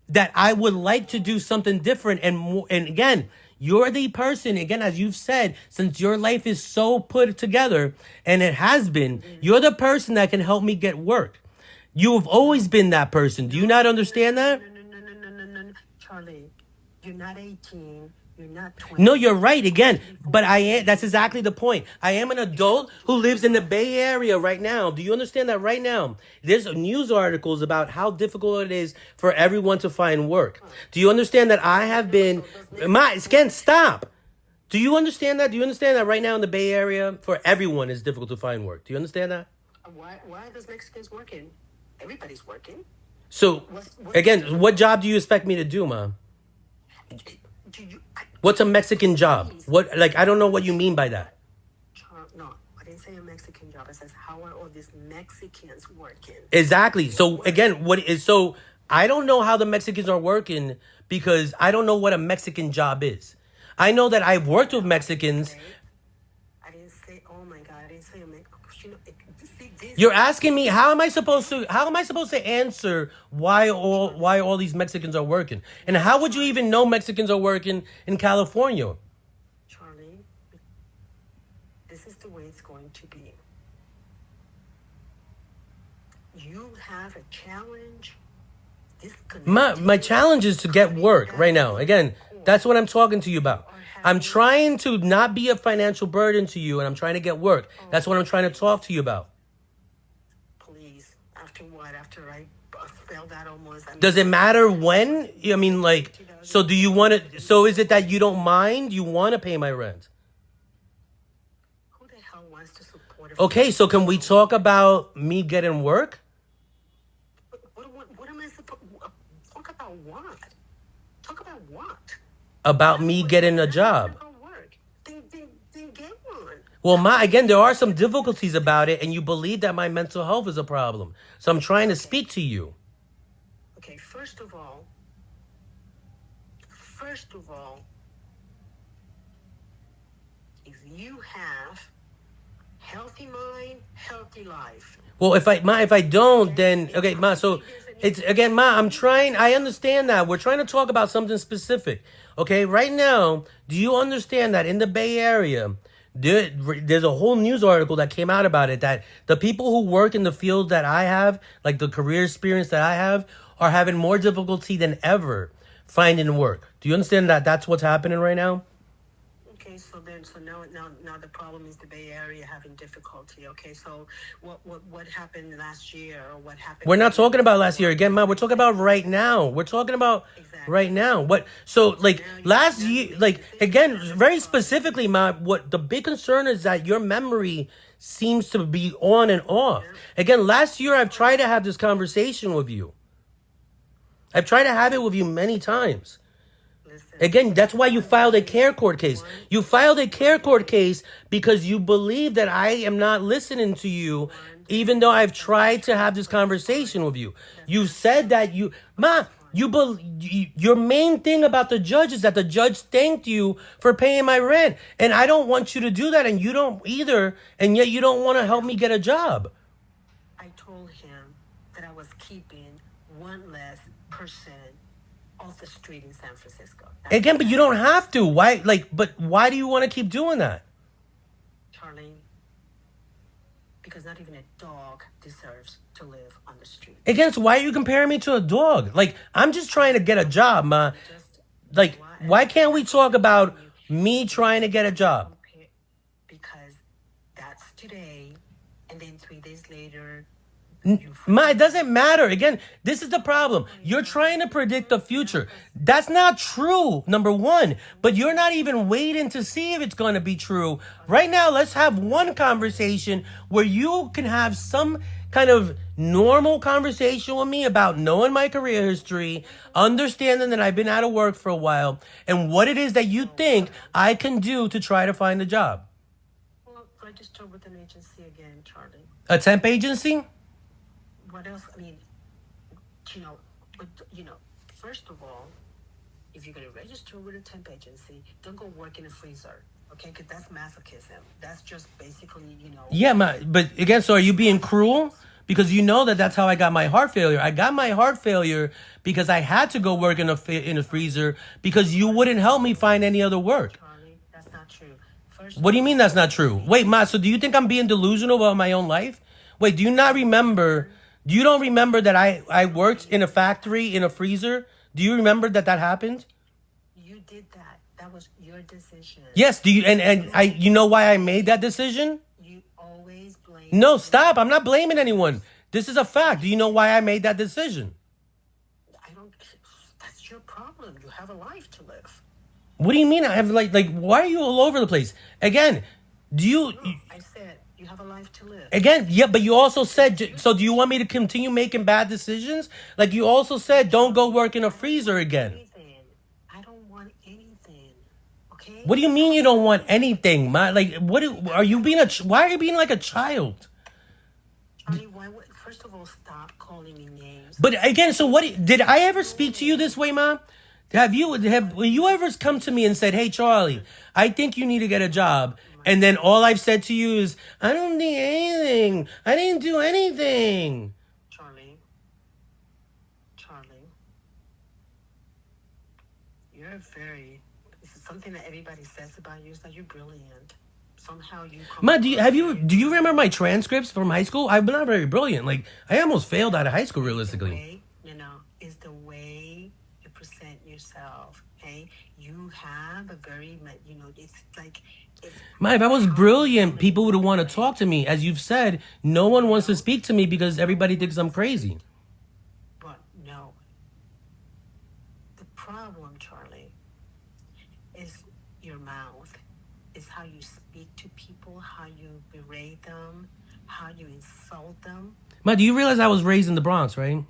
that I would like to do something different and more? And again, you're the person, again, as you've said, since your life is so put together, and it has been, you're the person that can help me get work. You have always been that person. Do you not understand that? No. Charlie, you're not 18. You're not 20. No, you're right, again. But that's exactly the point. I am an adult who lives in the Bay Area right now. Do you understand that right now? There's news articles about how difficult it is for everyone to find work. Do you understand that I have been... Ken, stop. Do you understand that? Do you understand that right now in the Bay Area, for everyone, it's difficult to find work? Do you understand that? Why are those Mexicans working? Everybody's working. So, again, what job do you expect me to do, Mom? What's a Mexican job? I don't know what you mean by that. No, I didn't say a Mexican job. I said, how are all these Mexicans working? Exactly. So again, I don't know how the Mexicans are working because I don't know what a Mexican job is. I know that I've worked with Mexicans. Okay. I didn't say, oh my God, I didn't say a Mexican. You're asking me how am I supposed to answer why all these Mexicans are working? And how would you even know Mexicans are working in California? Charlie, this is the way it's going to be. You have a challenge. My challenge is to get work right now. Again, That's what I'm talking to you about. I'm trying to not be a financial burden to you, and I'm trying to get work. That's what I'm trying to talk to you about. Please, after what? After I failed out almost. Does it matter when? I mean, like, so do you want to? So is it that you don't mind? You want to pay my rent? Who the hell wants to support? Okay, so can we talk about me getting work? What am I supposed? Talk about what? Talk about what? About me getting a job. Then get one. Well, again, there are some difficulties about it, and you believe that my mental health is a problem. So I'm trying to speak to you. Okay, first of all, if you have healthy mind, healthy life. Well, if I don't, then okay, Ma. So it's again, Ma. I'm trying. I understand that we're trying to talk about something specific. Okay, right now, do you understand that in the Bay Area, there's a whole news article that came out about it that the people who work in the field that I have, like the career experience that I have, are having more difficulty than ever finding work. Do you understand that that's what's happening right now? Okay, so now the problem is the Bay Area having difficulty. Okay, so what happened last year or what happened? We're not talking about last year again, Ma. We're talking about right now. We're talking about right now. What? So like last year, like again, very specifically, Ma. What the big concern is that your memory seems to be on and off. Again, last year I've tried to have this conversation with you. I've tried to have it with you many times. Again, that's why you filed a care court case. You filed a care court case because you believe that I am not listening to you, even though I've tried to have this conversation with you. You said that your main thing about the judge is that the judge thanked you for paying my rent. And I don't want you to do that, and you don't either, and yet you don't want to help me get a job. I told him that I was keeping one less person off the street in San Francisco. Again, but you don't have to. Why? But why do you want to keep doing that? Charlie, because not even a dog deserves to live on the street. Again, so why are you comparing me to a dog? Like, I'm just trying to get a job, Ma. Like, why can't we talk about me trying to get a job? Because that's today, and then 3 days later. Ma, it doesn't matter. Again, this is the problem. You're trying to predict the future. That's not true, number one. But you're not even waiting to see if it's going to be true. Right now, let's have one conversation where you can have some kind of normal conversation with me about knowing my career history, understanding that I've been out of work for a while, and what it is that you think I can do to try to find a job. Well, register with an agency again, Charlie. A temp agency? What else? I mean, first of all, if you're going to register with a temp agency, don't go work in a freezer, okay? Because that's masochism. That's just basically, Yeah, but again, so are you being cruel? Because you know that that's how I got my heart failure. I got my heart failure because I had to go work in a freezer because you wouldn't help me find any other work. Charlie, that's not true. What do you mean that's not true? Wait, Ma, so do you think I'm being delusional about my own life? Wait, do you not remember... You don't remember that I worked in a factory in a freezer? Do you remember that happened? You did that. That was your decision. Yes. Do you and I? You know why I made that decision? You always blame. No, stop. I'm not blaming anyone. This is a fact. Do you know why I made that decision? I don't. That's your problem. You have a life to live. What do you mean? I have like. Why are you all over the place? Again, do you? I said. You have a life to live. Again, yeah, but you also said, so do you want me to continue making bad decisions? Like you also said, don't go work in a freezer again. I don't want anything, okay? What do you mean you don't want anything, Ma? Like, are you being why are you being like a child? Charlie, first of all, stop calling me names. But again, so did I ever speak to you this way, Ma? Have you ever come to me and said, hey, Charlie, I think you need to get a job? And then all I've said to you is, I don't need anything. I didn't do anything. Charlie, you're this is something that everybody says about you is that you're brilliant. Somehow you come... Ma, do you remember my transcripts from high school? I'm not very brilliant. Like, I almost failed out of high school, realistically. Is the way you present yourself. okay? You have a very, it's like, it's Ma, if I was brilliant, commonly people would want to right? talk to me. As you've said, no one wants to speak to me because everybody thinks I'm crazy. But no, the problem, Charlie, is your mouth. Is how you speak to people, how you berate them, how you insult them. Ma, do you realize I was raised in the Bronx, right?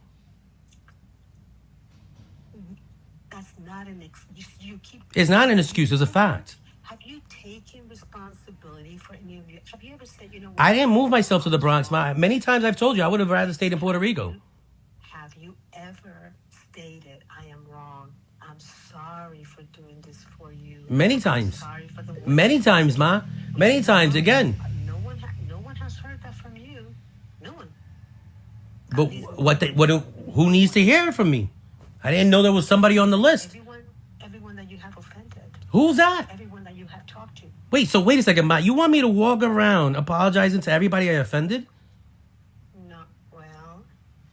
That's not an excuse. You keep. It's not an excuse, it's a fact. Have you taken responsibility for any of you? Have you ever said, you know what? I didn't move myself to the Bronx, Ma. Many times I've told you I would have rather stayed in Puerto Rico. Have you ever stated, I am wrong? I'm sorry for doing this for you. Many I'm times. sorry for the Many times, Ma. Many times, again. No one has heard that from you. No one. But who needs to hear it from me? I didn't know there was somebody on the list. Everyone that you have offended. Who's that? Everyone that you have talked to. Wait a second, Ma. You want me to walk around apologizing to everybody I offended? No, well,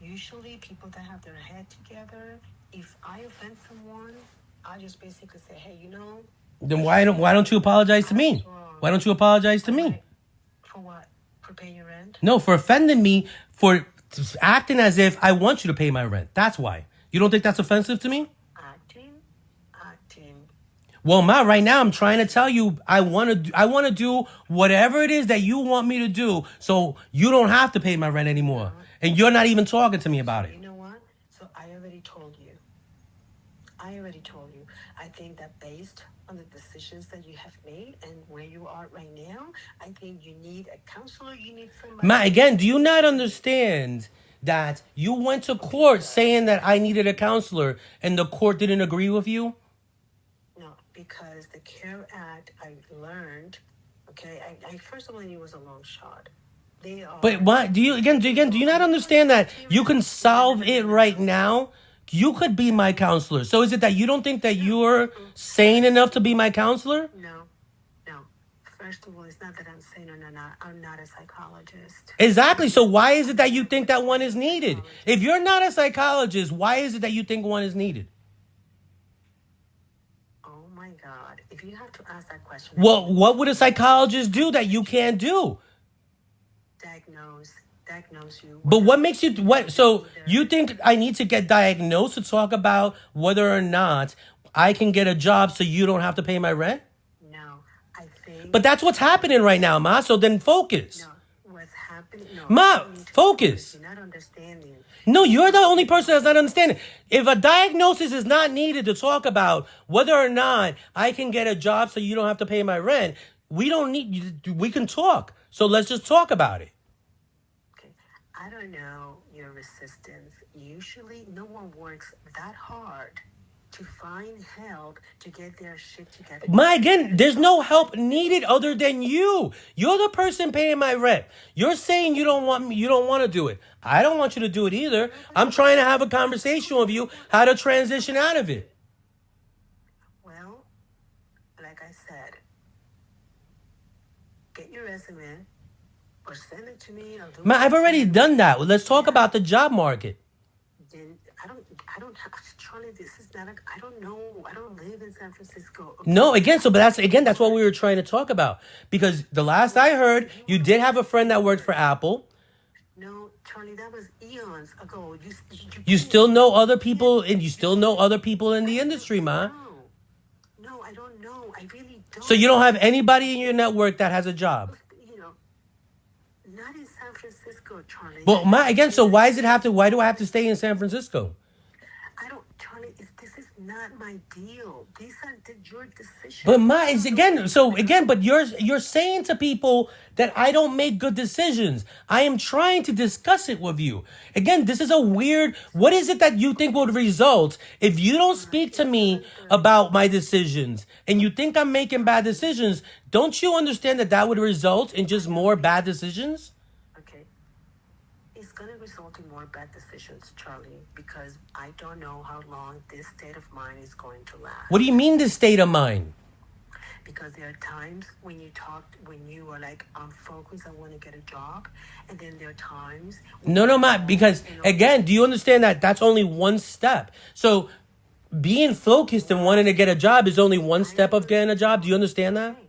usually people that have their head together, if I offend someone, I just basically say, hey, Then why don't you apologize to me? Why don't you apologize to me? For what? For paying your rent? No, for offending me, for acting as if I want you to pay my rent. That's why. You don't think that's offensive to me? Acting. Well, Ma, right now I'm trying to tell you I want to do whatever it is that you want me to do, so you don't have to pay my rent anymore, and you're not even talking to me about it. You know what? So I already told you. I think that based on the decisions that you have made and where you are right now, I think you need a counselor. You need somebody. Ma, again, do you not understand that you went to court saying that I needed a counselor and the court didn't agree with you? No, because the CARE Act, I learned, okay, I first of all knew it was a long shot. But why do you not understand that you can solve it right now? You could be my counselor. So is it that you don't think that you're sane enough to be my counselor? No. First of all, it's not that I'm sane or not. I'm not a psychologist. Exactly. So why is it that you think that one is needed? If you're not a psychologist, why is it that you think one is needed? Oh my God. If you have to ask that question. Well, what would a psychologist do that you can't do? Diagnose you. But what makes you so you think I need to get diagnosed to talk about whether or not I can get a job so you don't have to pay my rent? No, I think. But that's what's happening right now, Ma. So then focus. No, what's happening? No, Ma, focus. You're not understanding. No, you're the only person that's not understanding. If a diagnosis is not needed to talk about whether or not I can get a job so you don't have to pay my rent, we can talk. So let's just talk about it. I don't know your resistance. Usually, no one works that hard to find help to get their shit together. Again, there's no help needed other than you. You're the person paying my rent. You're saying you don't want to do it. I don't want you to do it either. I'm trying to have a conversation with you how to transition out of it. Well, like I said, get your resume. Or send it to me. I've already done that. Well, let's talk about the job market. Then I don't Charlie, this is not I don't know. I don't live in San Francisco. Okay. No, that's what we were trying to talk about. Because the last I heard, you did have a friend that worked for Apple. No, Charlie, that was eons ago. You still know other people, and you still know other people in the industry, Ma. No, I don't know. I really don't. So you don't have anybody in your network that has a job? Not in San Francisco, Charlie. Well, so why do I have to stay in San Francisco? Charlie, this is not my deal. These are your decisions. But but you're saying to people that I don't make good decisions. I am trying to discuss it with you. Again, this is a weird, what is it that you think would result if you don't speak to me about my decisions and you think I'm making bad decisions? Don't you understand that would result in just more bad decisions? Okay. It's going to result in more bad decisions, Charlie, because I don't know how long this state of mind is going to last. What do you mean this state of mind? Because there are times when you are like, I'm focused, I want to get a job. And then there are times... No, because, again, do you understand that that's only one step? So being focused and wanting to get a job is only one step of getting a job. Do you understand that? Okay.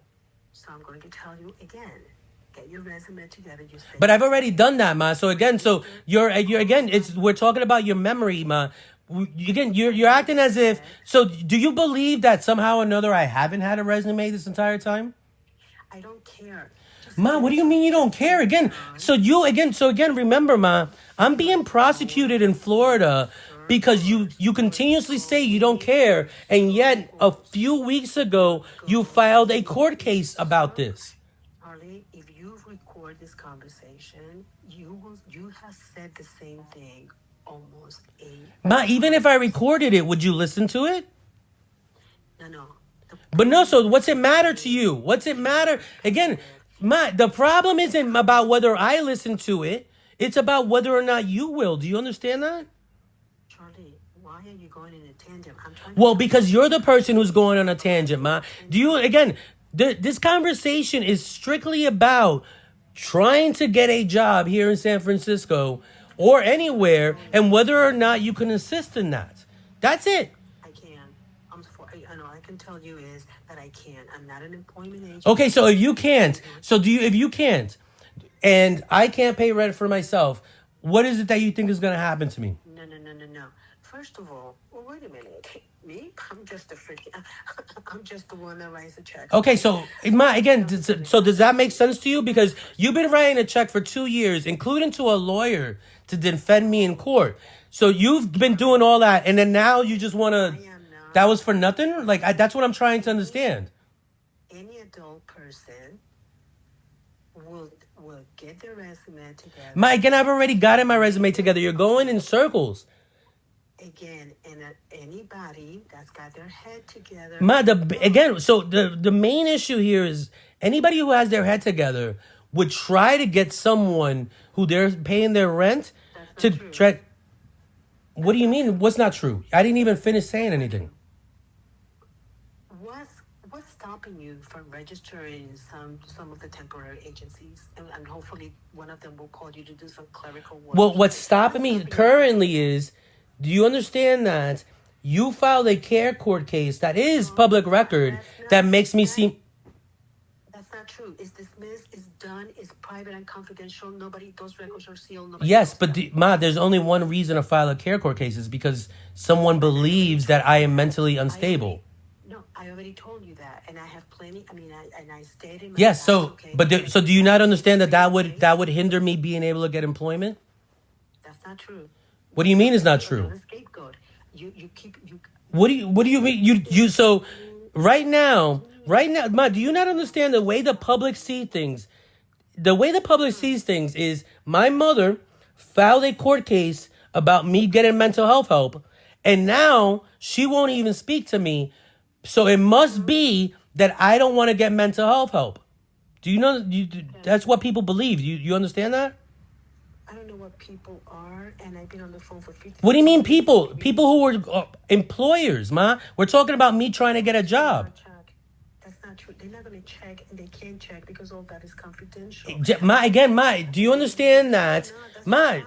So I'm going to tell you again. Get your resume together. You say. But I've already done that, ma. So again, you're again. It's we're talking about your memory, ma. Again, you're acting as if. So do you believe that somehow or another I haven't had a resume this entire time? I don't care. Just Ma, what do you mean you don't care? Again, so again, remember, ma, I'm being prosecuted in Florida because you continuously say you don't care, and yet a few weeks ago you filed a court case about this. Harley, if you record this conversation, you have said the same thing almost eight. Ma, even if I recorded it, would you listen to it? No. But no, so what's it matter to you? What's it matter? Again, the problem isn't about whether I listen to it. It's about whether or not you will. Do you understand that? Charlie, why are you going in a tangent? I'm trying. Well, because you're the person who's going on a tangent, ma. Do you, again, this conversation is strictly about trying to get a job here in San Francisco or anywhere and whether or not you can assist in that. That's it. I can. I know. I can tell you is that I can. I'm not an employment agent. Okay, so if you can't, if you can't, and I can't pay rent for myself, what is it that you think is going to happen to me? No. First of all, well, wait a minute. Me? I'm just I'm just the one that writes the checks. Okay, so again, so does that make sense to you? Because you've been writing a check for 2 years, including to a lawyer to defend me in court. So you've been doing all that, and then now you just want to. That was for nothing? Like that's what I'm trying to understand. Any adult person will get their resume together. Again, I've already gotten my resume together. You're going in circles. Again, and anybody that's got their head together. So the main issue here is anybody who has their head together would try to get someone who they're paying their rent to try. What do you mean? What's not true? I didn't even finish saying anything. What's stopping you from registering some of the temporary agencies, and hopefully one of them will call you to do some clerical work? Well, what's stopping me currently is, do you understand that you filed a care court case that is public record that makes me seem... That's not true. It's dismissed, it's done, it's private and confidential. Those records are sealed. Yes, but there's only one reason to file a care court case is because someone believes that I am mentally unstable. I already told you that, and I have plenty. I mean, I stated. Yes, so do you not understand that would hinder me being able to get employment? That's not true. What do you mean it's not true? Scapegoat. You keep. What do you mean you so right now, Ma, do you not understand the way the public sees things? The way the public sees things is my mother filed a court case about me getting mental health help, and now she won't even speak to me. So it must be that I don't want to get mental health help. Do you know? That's what people believe. You understand that? I don't know what people are, and I've been on the phone for 50 What do you mean people? People who were employers, ma. We're talking about me trying to get a job. That's not true. They're not going to check, and they can't check because all that is confidential. Ma, do you understand that? Ma,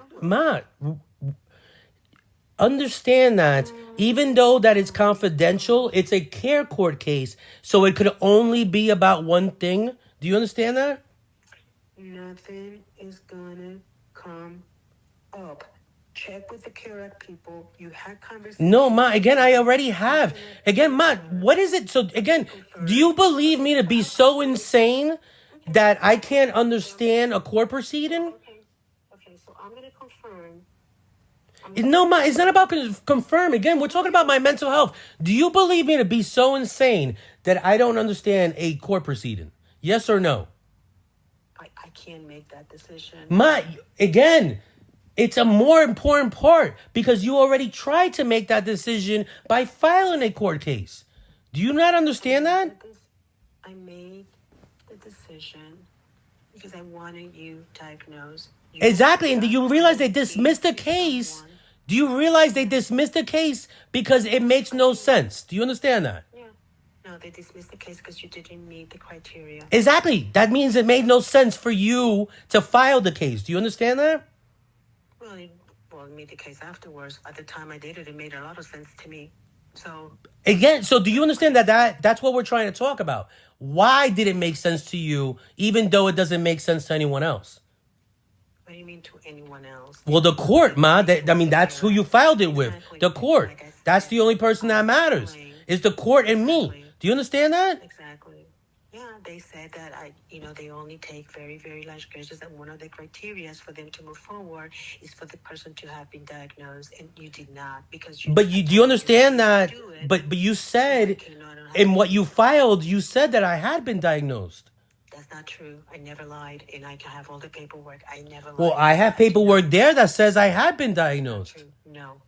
understand that even though that it's confidential, it's a care court case, so it could only be about one thing. Do you understand that? Nothing is gonna come up. Check with the care people. You had conversations. No, Ma, again, I already have. Again, Ma, what is it? So, again, do you believe me to be so insane that I can't understand a court proceeding? Okay, so I'm going to confirm. No, Ma, it's not about confirm. Again, we're talking about my mental health. Do you believe me to be so insane that I don't understand a court proceeding? Yes or no? I can't make that decision. Ma, again, it's a more important part because you already tried to make that decision by filing a court case. Do you not understand that? I made the decision because I wanted you diagnosed. Exactly, and do you realize they dismissed the case? Do you realize they dismissed the case because it makes no sense? Do you understand that? Yeah. No, they dismissed the case because you didn't meet the criteria. Exactly. That means it made no sense for you to file the case. Do you understand that? Well, it made the case afterwards. At the time I did it, it made a lot of sense to me. So Again, so do you understand that's what we're trying to talk about? Why did it make sense to you, even though it doesn't make sense to anyone else? what do you mean to anyone else? Well, the court, ma. I mean, that's who you filed it with. Exactly. The court. Like I said, That's the only person that matters. Is the court and me. Exactly. Do you understand that? Exactly. Yeah, they said that they only take very, very large cases, and one of the criteria for them to move forward is for the person to have been diagnosed, and you did not because you. But do you understand that? Do it. But you So I said cannot in what you filed, you said that I had been diagnosed. That's not true. I never lied, and I have all the paperwork. I never lied. Well, I have paperwork there that says I had been diagnosed. True. No.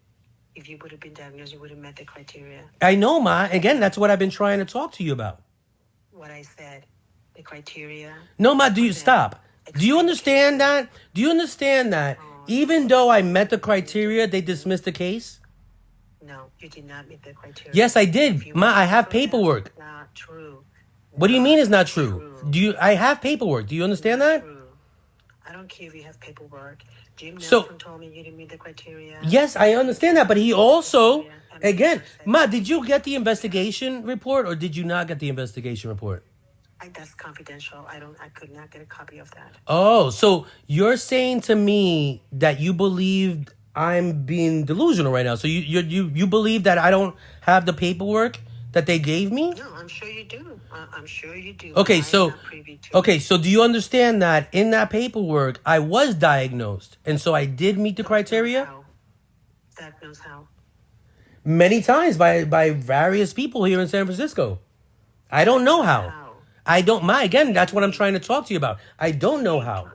If you would have been diagnosed, you would have met the criteria. I know, ma. Again, that's what I've been trying to talk to you about. What I said, the criteria. No, ma. Do you stop? Do you understand that? Do you understand that? Even though I met the criteria, they dismissed the case. No, you did not meet the criteria. Yes, I did, ma. I have paperwork. Not true. What do you mean it's not true? I have paperwork. Do you understand that? True. I don't care if you have paperwork. Jim So- Nelson told me you didn't meet the criteria. Yes, I understand that, but he also, again, ma, did you get the investigation report or did you not get the investigation report? That's confidential. I could not get a copy of that. Oh, so you're saying to me that you believed I'm being delusional right now. So you believe that I don't have the paperwork that they gave me? No, I'm sure you do. I'm sure you do. Okay, I'm so not privy to okay, so do you understand that in that paperwork I was diagnosed, and so I did meet the criteria How? That knows how. many times by various people here in San Francisco. I don't know how. I don't. Again, that's what I'm trying to talk to you about. I don't know how.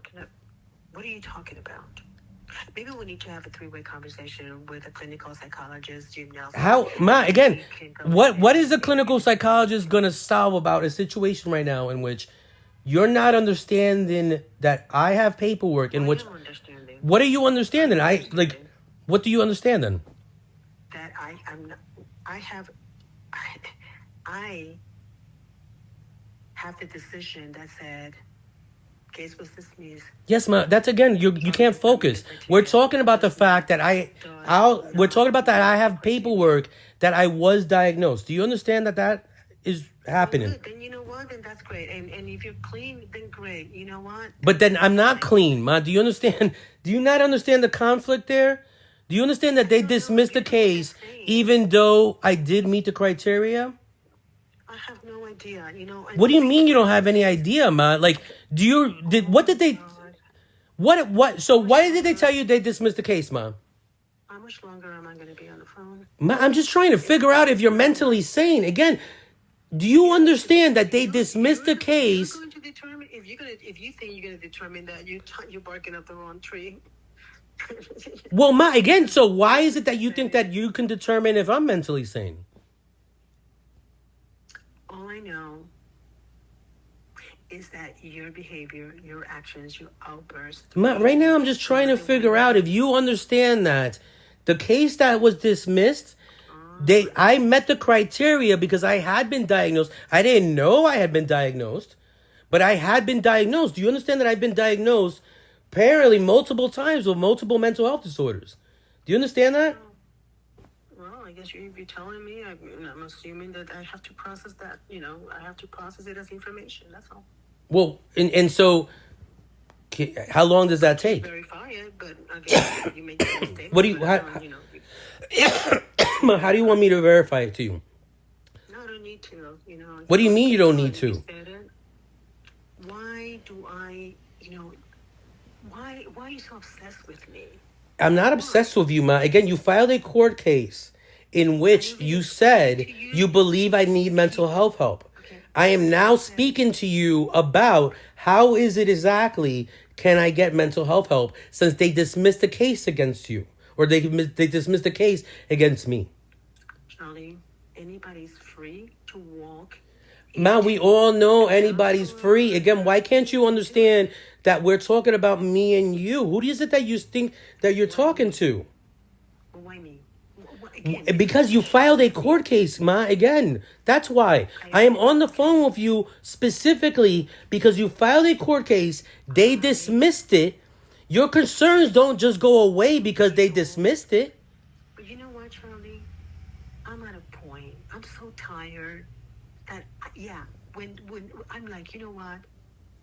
What are you talking about? Maybe we need to have a three-way conversation with a clinical psychologist, Jim Nelson. Again, what is a clinical psychologist going to solve about a situation right now in which you're not understanding that I have paperwork in which... I am understanding. What are you understanding? What do you understand then? That I have the decision that said case was dismissed. Yes, ma. That's again. You can't focus. We're talking about the fact that we're talking about that I have paperwork that I was diagnosed. Do you understand that is happening? Good. Then you know what? Then that's great. And if you're clean, then great. You know what? But then I'm not clean, ma. Do you understand? Do you not understand the conflict there? Do you understand that they dismissed the case even though I did meet the criteria? I have no idea. What do you mean you don't have any idea, ma? Like, so why did they tell you they dismissed the case, ma? How much longer am I going to be on the phone? Ma, I'm just trying to figure out if you're mentally sane. Again, do you understand that they dismissed the case? You're going to determine if you think you're going to determine that you're barking up the wrong tree. Well, ma, again, so why is it that you think that you can determine if I'm mentally sane? All I know is that your behavior, your actions, your outbursts. Right now, I'm just trying to figure out if you understand that the case that was dismissed, I met the criteria because I had been diagnosed. I didn't know I had been diagnosed, but I had been diagnosed. Do you understand that I've been diagnosed apparently multiple times with multiple mental health disorders? Do you understand that? Well, I guess if you're telling me, I'm assuming that I have to process that. I have to process it as information. That's all. Well, and so, how long does that take? Verify it, but again, you make a mistake. What do you? How do you want me to verify it to you? No, I don't need to. What do you mean you don't need to? Why do I? Why are you so obsessed with me? I'm not obsessed with you, ma. Again, you filed a court case in which you said you believe I need mental health help. I am now speaking to you about how is it exactly can I get mental health help since they dismissed the case against you or they dismissed the case against me. Charlie, anybody's free to walk. Ma, we all know anybody's free. Again, why can't you understand that we're talking about me and you? Who is it that you think that you're talking to? Why me? Because you filed a court case, ma. Again, that's why. I am on the phone with you specifically because you filed a court case. They dismissed it. Your concerns don't just go away because they dismissed it. But you know what, Charlie? I'm at a tired. That yeah, when I'm like, you know what?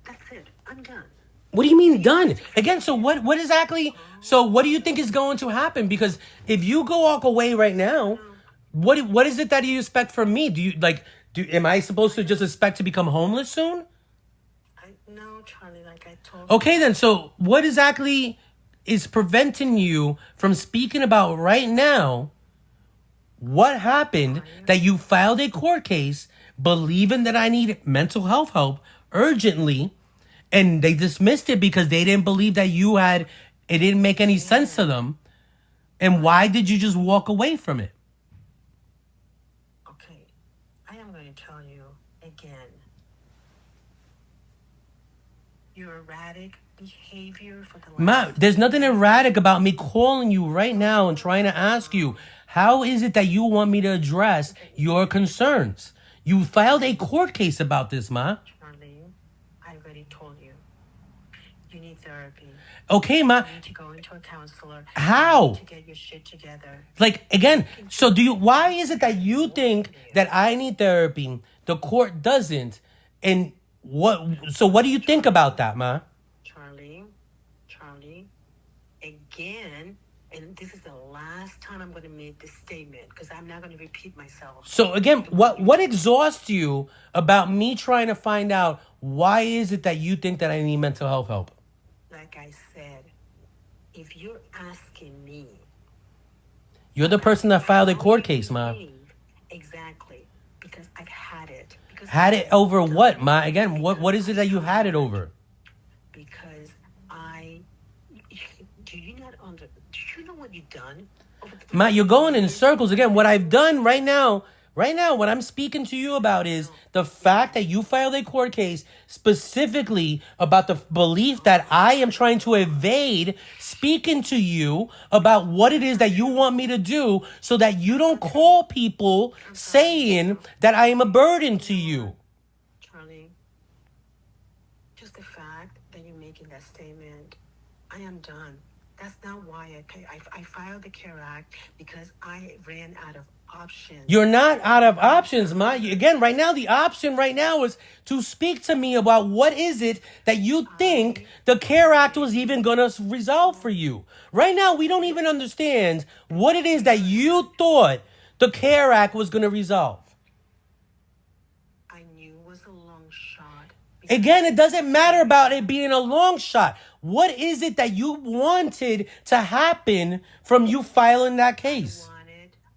That's it. I'm done. What do you mean done? Again, so what exactly? So what do you think is going to happen? Because if you go walk away right now, what is it that you expect from me? Do you am I supposed to just expect to become homeless soon? No, Charlie. Like I told. Okay, then. So what exactly is preventing you from speaking about right now? What happened that you filed a court case believing that I need mental health help urgently, and they dismissed it because they didn't believe that it didn't make any sense to them. And why did you just walk away from it? Okay, I am going to tell you again. Your erratic behavior for the last... There's nothing erratic about me calling you right now and trying to ask you, how is it that you want me to address your concerns? You filed a court case about this, Ma. Charlie, I already told you. You need therapy. Okay, Ma. You need to go into a counselor. How? You need to get your shit together. Like, again, so why is it that you think that I need therapy, the court doesn't, and what do you think about that, Ma? Charlie, again, and this is the last time I'm going to make this statement because I'm not going to repeat myself. So again, what exhausts you about me trying to find out why is it that you think that I need mental health help? Like I said, if you're asking me... You're the person that filed a court case, Ma. Exactly, because I've had it. Had it over what, Ma? Again, what is it that you've had it over? Because do you know what you've done? Ma, you're going in circles again. What I've done right now, what I'm speaking to you about is the fact that you filed a court case specifically about the belief that I am trying to evade speaking to you about what it is that you want me to do so that you don't call people saying that I am a burden to you. Charlie, just the fact that you're making that statement, I am done. That's not why I filed the CARE Act because I ran out of options. You're not out of options, Ma. Again, right now, the option right now is to speak to me about what is it that you think the CARE Act was even going to resolve for you. Right now, we don't even understand what it is that you thought the CARE Act was going to resolve. I knew it was a long shot. Again, it doesn't matter about it being a long shot. What is it that you wanted to happen from you filing that case?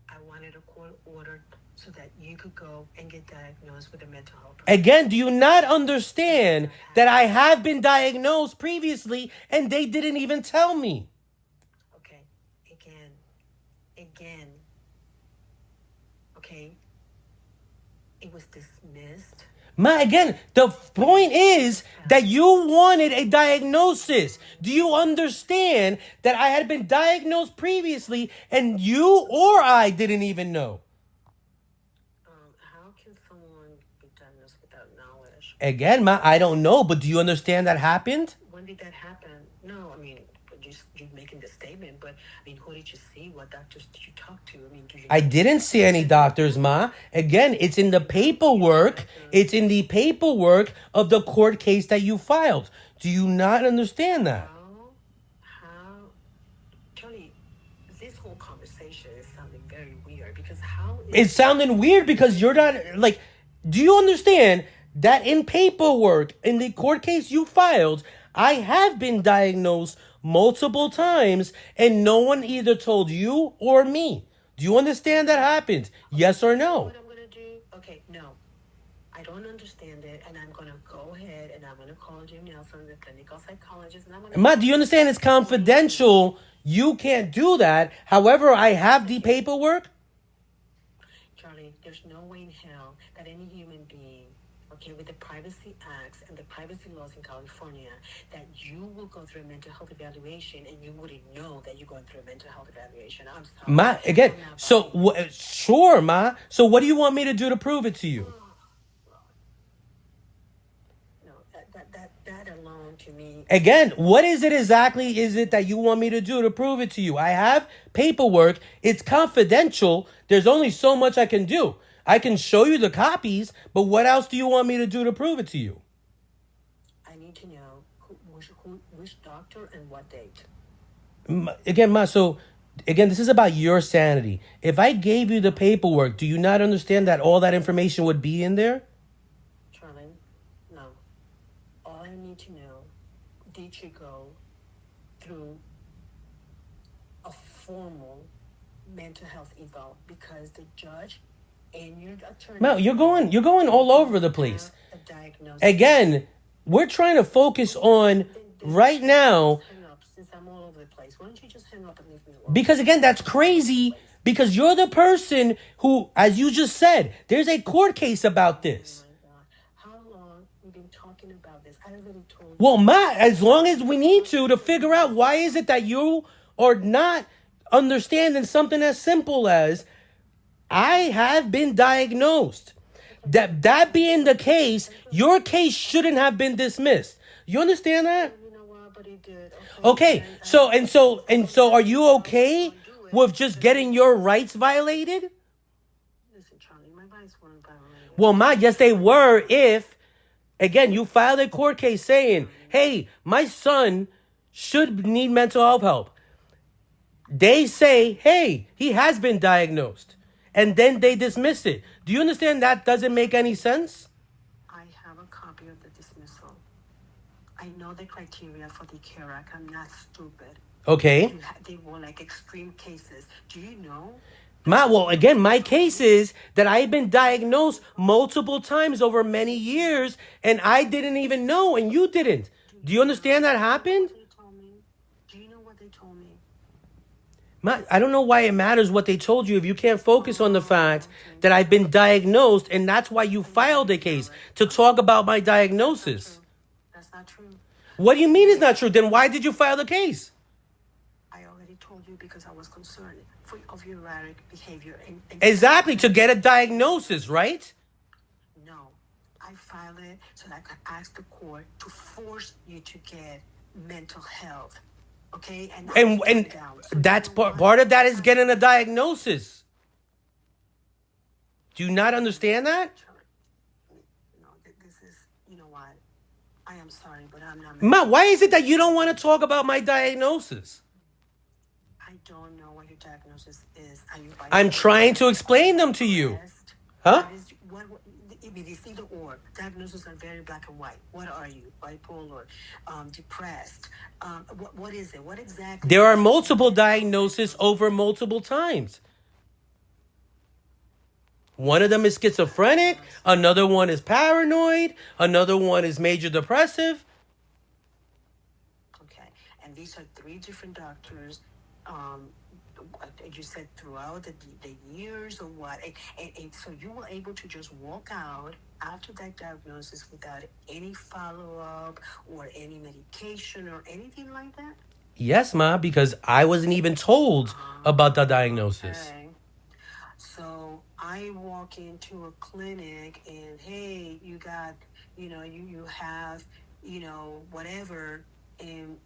I wanted a court order so that you could go and get diagnosed with a mental health problem. Again, do you not understand that I have been diagnosed previously and they didn't even tell me? Okay, again. Okay, it was dismissed. Ma, again, the point is that you wanted a diagnosis. Do you understand that I had been diagnosed previously and you or I didn't even know? How can someone be diagnosed without knowledge? Again, Ma, I don't know, but do you understand that happened? When did that happen? No, I mean, you're making the statement, but I mean, who did you see? What doctors did you talk to? I mean, I didn't see any doctors, Ma. Again, it's in the paperwork. It's in the paperwork of the court case that you filed. Do you not understand that? How? Tony, this whole conversation is sounding very weird because It's sounding weird because you're not, like, do you understand that in paperwork, in the court case you filed, I have been diagnosed multiple times and no one either told you or me. Do you understand that happened? Yes or no? What I'm going to do? Okay, no. I don't understand it, and I'm going to go ahead and I'm going to call Jim Nelson, the clinical psychologist, and I'm going to... Ma, do you understand it's confidential? You can't do that. However, I have the paperwork. Charlie, there's no way in hell that any human being, okay, with the Privacy Acts and the privacy laws in California, that you will go through a mental health evaluation and you wouldn't know that you're going through a mental health evaluation. I'm sorry. Ma, again, so, sure, Ma. So what do you want me to do to prove it to you? No, that alone to me... Again, what is it exactly is it that you want me to do to prove it to you? I have paperwork. It's confidential. There's only so much I can do. I can show you the copies, but what else do you want me to do to prove it to you? I need to know which doctor and what date. Again, Ma, so again, this is about your sanity. If I gave you the paperwork, do you not understand that all that information would be in there? Charlene, no. All I need to know, did you go through a formal mental health eval? Because the judge and your attorney... No, you're going all over the place. A diagnosis. Again, we're trying to focus on right now. Hang up, since I'm all over the place. Why don't you just hang up and leave me alone? Because again, that's crazy. Because you're the person who, as you just said, there's a court case about this. Oh my God. How long we've been talking about this? I already told you. Well, Ma, as long as we need to figure out why is it that you are not understanding something as simple as I have been diagnosed. That being the case, your case shouldn't have been dismissed. You understand that? You know what? But he did. Okay. So are you okay with just getting your rights violated? Listen, Charlie, my rights weren't violated. Well, Ma, yes, they were if, again, you filed a court case saying, hey, my son should need mental health help. They say, hey, he has been diagnosed. And then they dismiss it. Do you understand that doesn't make any sense? I have a copy of the dismissal. I know the criteria for the CARE Act. I'm not stupid. Okay. They were like extreme cases. Do you know? Well, again, my case is that I've been diagnosed multiple times over many years, and I didn't even know, and you didn't. Do you understand that happened? Do you know what they told me? I don't know why it matters what they told you if you can't focus on the fact that I've been diagnosed, and that's why you filed a case, to talk about my diagnosis. That's not true. What do you mean it's not true? Then why did you file the case? I already told you because I was concerned of your erratic behavior. Exactly, to get a diagnosis, right? No, I filed it so that I could ask the court to force you to get mental health. Okay, and that's part of that is getting a diagnosis. Do you not understand that? No, this is, you know what? I am sorry, but I'm not. Ma, why is it that you don't want to talk about my diagnosis? I don't know what your diagnosis is. Are you bipolar? I'm trying to explain them to you. Huh? It's either or. Diagnoses are very black and white. What are you? Bipolar, depressed. What is it? What exactly? There are multiple diagnoses over multiple times. One of them is schizophrenic. Another one is paranoid. Another one is major depressive. Okay. And these are 3 different doctors. You said throughout the years or what? And so you were able to just walk out after that diagnosis without any follow-up or any medication or anything like that? Yes, Ma, because I wasn't even told about the diagnosis. Okay. So I walk into a clinic and, hey, you got, you have, whatever, and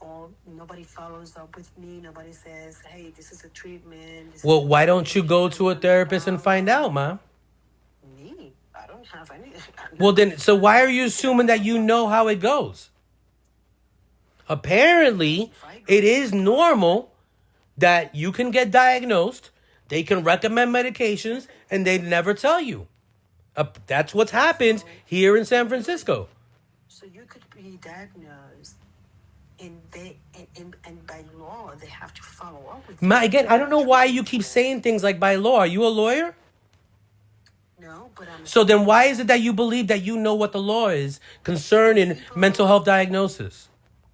nobody follows up with me. Nobody says, hey, this is a treatment. Well, why don't you go to a therapist and find out, Ma? Me? I don't have any. Well, then, so why are you assuming that you know how it goes? Apparently, it is normal that you can get diagnosed, they can recommend medications, and they never tell you. That's what's happened here in San Francisco. So you could be diagnosed, and by law, they have to follow up with you. Again, I don't know why you keep saying things like by law. Are you a lawyer? No, but I'm... So then why is it that you believe that you know what the law is concerning mental health diagnosis?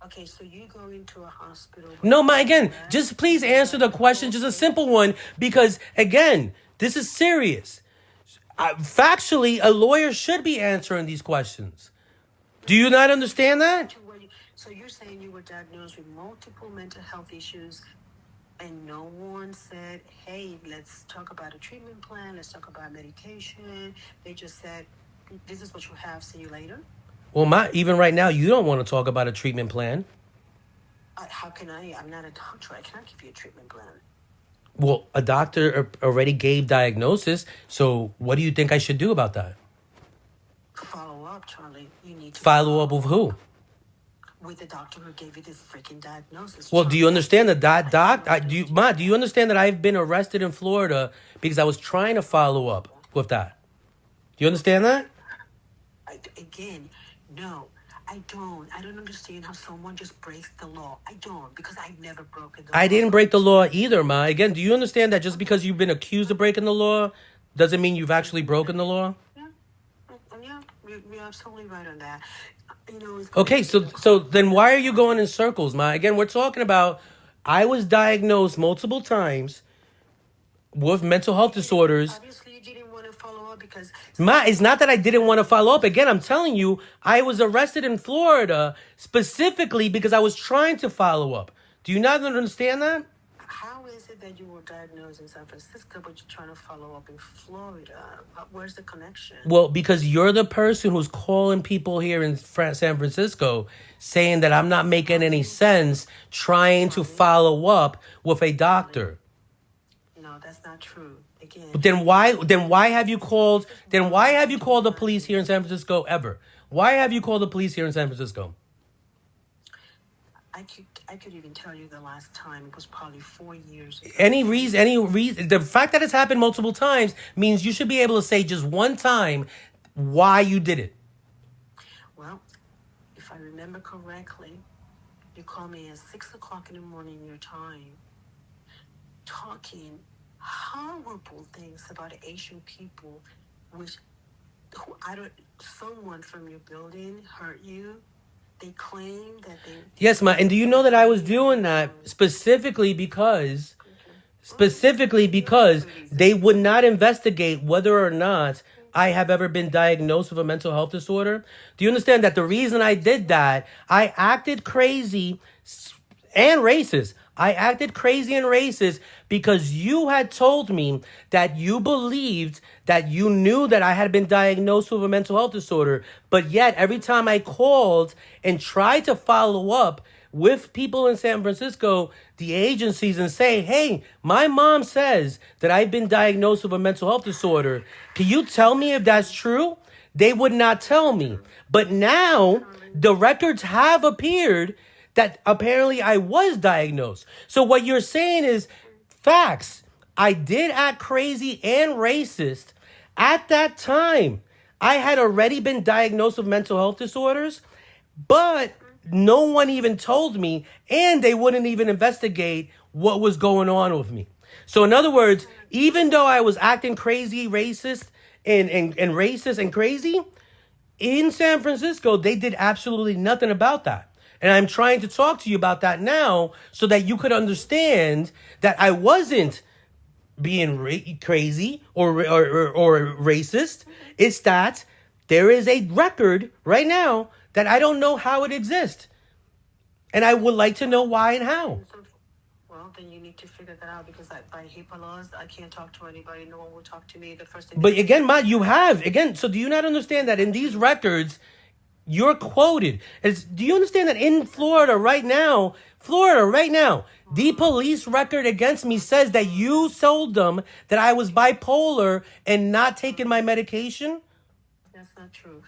Okay, so you go into a hospital... No, again, just please answer the question, just a simple one, because, again, this is serious. Factually, a lawyer should be answering these questions. Do you not understand that? So you're saying you were diagnosed with multiple mental health issues and no one said, hey, let's talk about a treatment plan, let's talk about medication. They just said, this is what you have, see you later? Well, even right now, you don't want to talk about a treatment plan. How can I? I'm not a doctor. I cannot give you a treatment plan. Well, a doctor already gave diagnosis. So what do you think I should do about that? Follow up, Charlie. You need to Follow up with who? with the doctor who gave you this freaking diagnosis. Well, do Charlie. you understand that I have no do you, idea. Ma, do you understand that I've been arrested in Florida because I was trying to follow up with that? Do you understand that? Again, no, I don't. I don't understand how someone just breaks the law. I don't, because I've never broken the law. I didn't break the law either, Ma. Again, do you understand that just because you've been accused of breaking the law doesn't mean you've actually broken the law? Yeah, yeah, you're absolutely right on that. You know, it's Okay, so then why are you going in circles, Ma? Again, we're talking about I was diagnosed multiple times with mental health disorders. obviously you didn't want to follow up because Ma, it's not that I didn't want to follow up. Again, I'm telling you, I was arrested in Florida specifically because I was trying to follow up. Do you not understand that? how is it that you were diagnosed in San Francisco but you're trying to follow up in Florida? Where's the connection? Well, because you're the person who's calling people here in San Francisco saying that I'm not making any sense trying to follow up with a doctor. No, that's not true. Again, Then why have you called the police here in San Francisco ever? Why have you called the police here in San Francisco? I could even tell you the last time. It was probably 4 years ago. Any reason, the fact that it's happened multiple times means you should be able to say just one time why you did it. Well, if I remember correctly, you called me at 6 o'clock in the morning your time, talking horrible things about Asian people, which someone from your building hurt you. They claim that they. Yes, Ma, and do you know that I was doing that specifically because they would not investigate whether or not I have ever been diagnosed with a mental health disorder? Do you understand that the reason I did that, I acted crazy and racist. I acted crazy and racist because you had told me that you believed that you knew that I had been diagnosed with a mental health disorder. But yet, every time I called and tried to follow up with people in San Francisco, the agencies, and say, hey, my mom says that I've been diagnosed with a mental health disorder. Can you tell me if that's true? They would not tell me. But now the records have appeared that apparently I was diagnosed. So what you're saying is facts. I did act crazy and racist at that time. I had already been diagnosed with mental health disorders, but no one even told me, and they wouldn't even investigate what was going on with me. So in other words, even though I was acting crazy, racist, and racist and crazy, in San Francisco, they did absolutely nothing about that. And I'm trying to talk to you about that now so that you could understand that I wasn't being crazy or racist. It's that there is a record right now that I don't know how it exists. And I would like to know why and how. Well, then you need to figure that out because by HIPAA laws, I can't talk to anybody. No one will talk to me. The first thing. But again, Ma, you have. Again, so do you not understand that in these records, you're quoted? Do you understand that in Florida right now, the police record against me says that you told them that I was bipolar and not taking my medication? That's not true.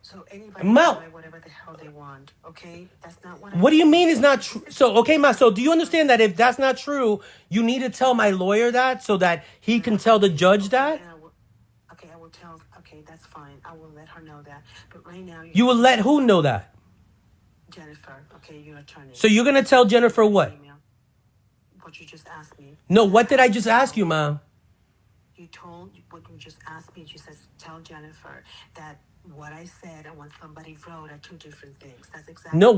So anybody Ma, can buy whatever the hell they want, okay? That's not what. What do you mean is not true? So, okay, Ma, so do you understand that if that's not true, you need to tell my lawyer that so that he can tell the judge that? Okay, I will tell. Okay, that's fine. I will let her know that. But right now, You will let who know that? Jennifer. Okay, your attorney. So you're going to tell Jennifer what? What you just asked me. No, what did I just ask you, Mom? You told what you just asked me. You said tell Jennifer that what I said and what somebody wrote are two different things. That's exactly. No,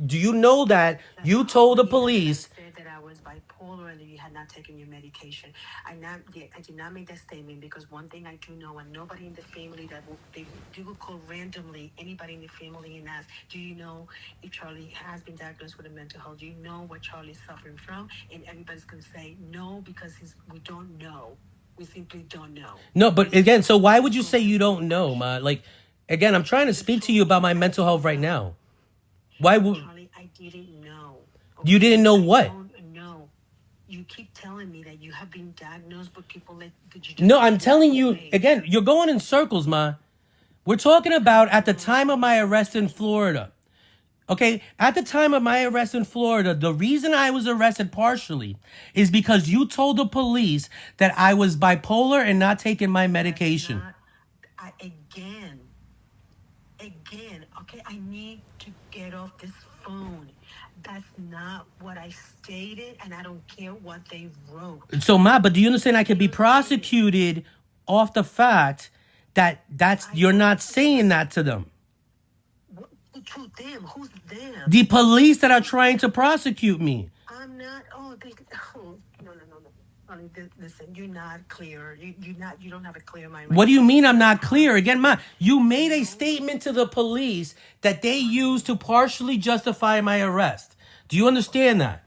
do you know that you told the police that I was bipolar and that you had not taken your medication? I did not make that statement because one thing I do know, and nobody in the family they will call randomly anybody in the family and ask, do you know if Charlie has been diagnosed with a mental health? Do you know what Charlie's suffering from? And everybody's going to say no because we don't know. We simply don't know. No, but again, so why would you say you don't know, Ma? Like, again, I'm trying to speak to you about my mental health right now. Why would... Charlie, I didn't know. Okay? You didn't know what? No. you keep telling me that you have been diagnosed with people that you just No, I'm telling you, again, you're going in circles, Ma. We're talking about at the time of my arrest in Florida. Okay, at the time of my arrest in Florida, the reason I was arrested partially is because you told the police that I was bipolar and not taking my medication. Again, okay, I need to get off this phone. That's not what I stated, and I don't care what they wrote. So, Ma, but do you understand I could be prosecuted off the fact that you're not saying that to them? To them? Who's them? The police that are trying to prosecute me. I'm not. Oh, no. Honey, listen, you're not clear. You don't have a clear mind. What do you mean I'm not clear? Again, Ma, you made a statement to the police that they used to partially justify my arrest. Do you understand that?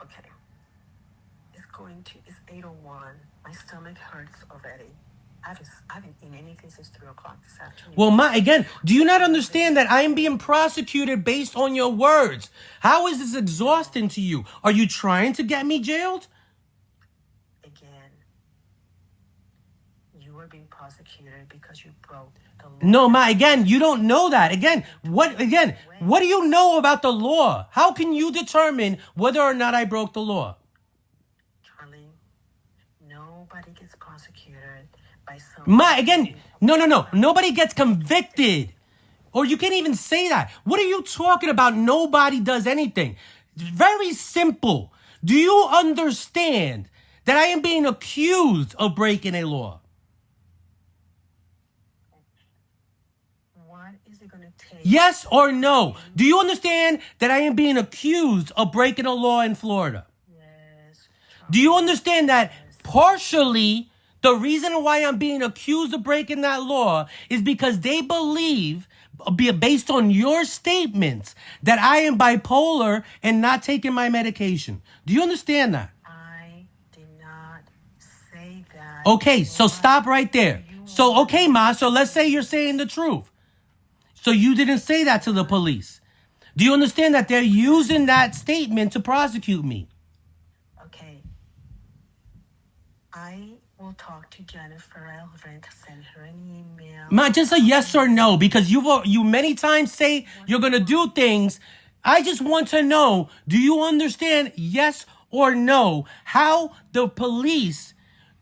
Okay. It's 8:01. My stomach hurts already. I haven't eaten anything since 3 o'clock this afternoon. Well, Ma, again, do you not understand that I am being prosecuted based on your words? How is this exhausting to you? Are you trying to get me jailed? Again, you are being prosecuted because you broke the law. No, Ma, again, you don't know that. What do you know about the law? How can you determine whether or not I broke the law? Charlie, nobody gets prosecuted by some... Ma, again, no. Nobody gets convicted. Or you can't even say that. What are you talking about? Nobody does anything. Very simple. Do you understand that I am being accused of breaking a law? What is it going to take? Yes or no? Do you understand that I am being accused of breaking a law in Florida? Yes. Do you understand that partially the reason why I'm being accused of breaking that law is because they believe, based on your statements, that I am bipolar and not taking my medication? Do you understand that? I did not say that. Okay, so stop right there. So, okay, Ma, so let's say you're saying the truth. So you didn't say that to the police. Do you understand that they're using that statement to prosecute me? Okay. I will talk to Jennifer. I'll send her an email. Ma, just a yes or no, because you many times say you're going to do things. I just want to know, do you understand, yes or no, how the police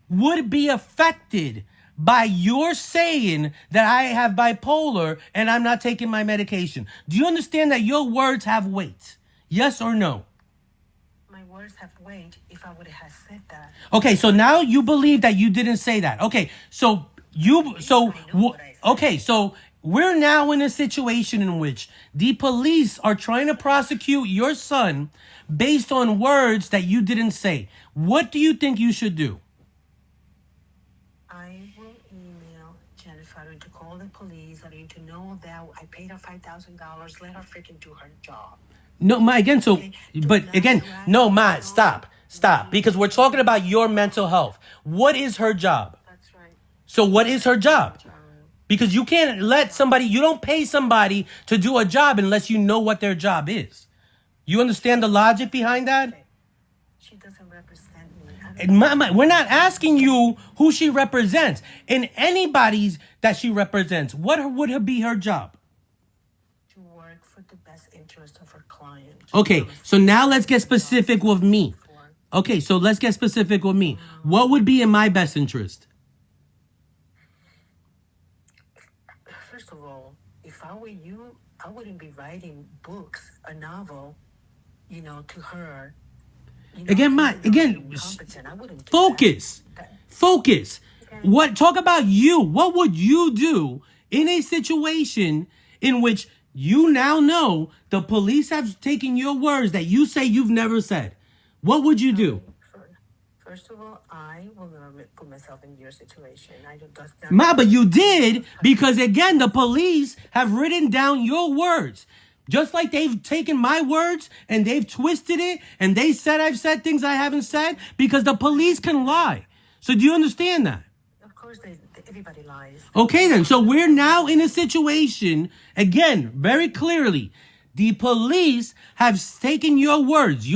would be affected by your saying that I have bipolar and I'm not taking my medication? Do you understand that your words have weight? Yes or no? My words have weight if I would have said that. Okay, so now you believe that you didn't say that. Okay, so we're now in a situation in which the police are trying to prosecute your son based on words that you didn't say. What do you think you should do? I will email Jennifer to call the police. I need to know that I paid her $5,000. Let her freaking do her job. No, Ma, again, no, Ma, stop, because we're talking about your mental health. What is her job? That's right. So what is her job? Because you can't you don't pay somebody to do a job unless you know what their job is. You understand the logic behind that? She doesn't represent me. Ma, we're not asking you who she represents. And anybody's that she represents, what would be her job? To work for the best interest of her client. Okay, so now let's get specific with me. What would be in my best interest? First of all, if I were you, I wouldn't be writing books, a novel, to her. Focus. Talk about you. What would you do in a situation in which you now know the police have taken your words that you say you've never said? What would you do? First of all, I will never put myself in your situation. Ma, but you did, because again, the police have written down your words. Just like they've taken my words and they've twisted it and they said I've said things I haven't said, because the police can lie. So do you understand that? Of course, everybody lies. Okay then, so we're now in a situation, again, very clearly, The police have taken your words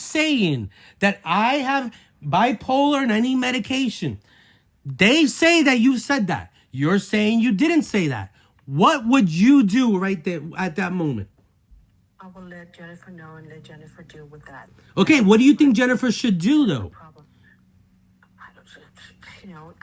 saying that I have bipolar and I need medication. They say that you said that. You're saying you didn't say that. What would you do right there at that moment? I will let Jennifer know and let Jennifer deal with that. Okay, what do you think Jennifer should do, though? I don't,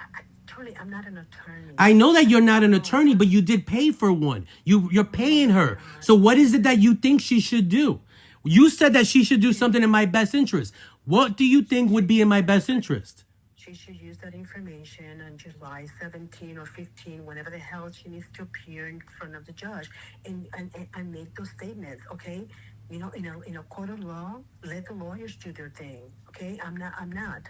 Truly, I'm not an attorney. I know that you're not an attorney, but you did pay for one. You're paying her. So what is it that you think she should do? You said that she should do something in my best interest. What do you think would be in my best interest? She should use that information on July 17 or 15, whenever the hell she needs to appear in front of the judge and make those statements, okay? In a court of law, let the lawyers do their thing, okay? I'm not.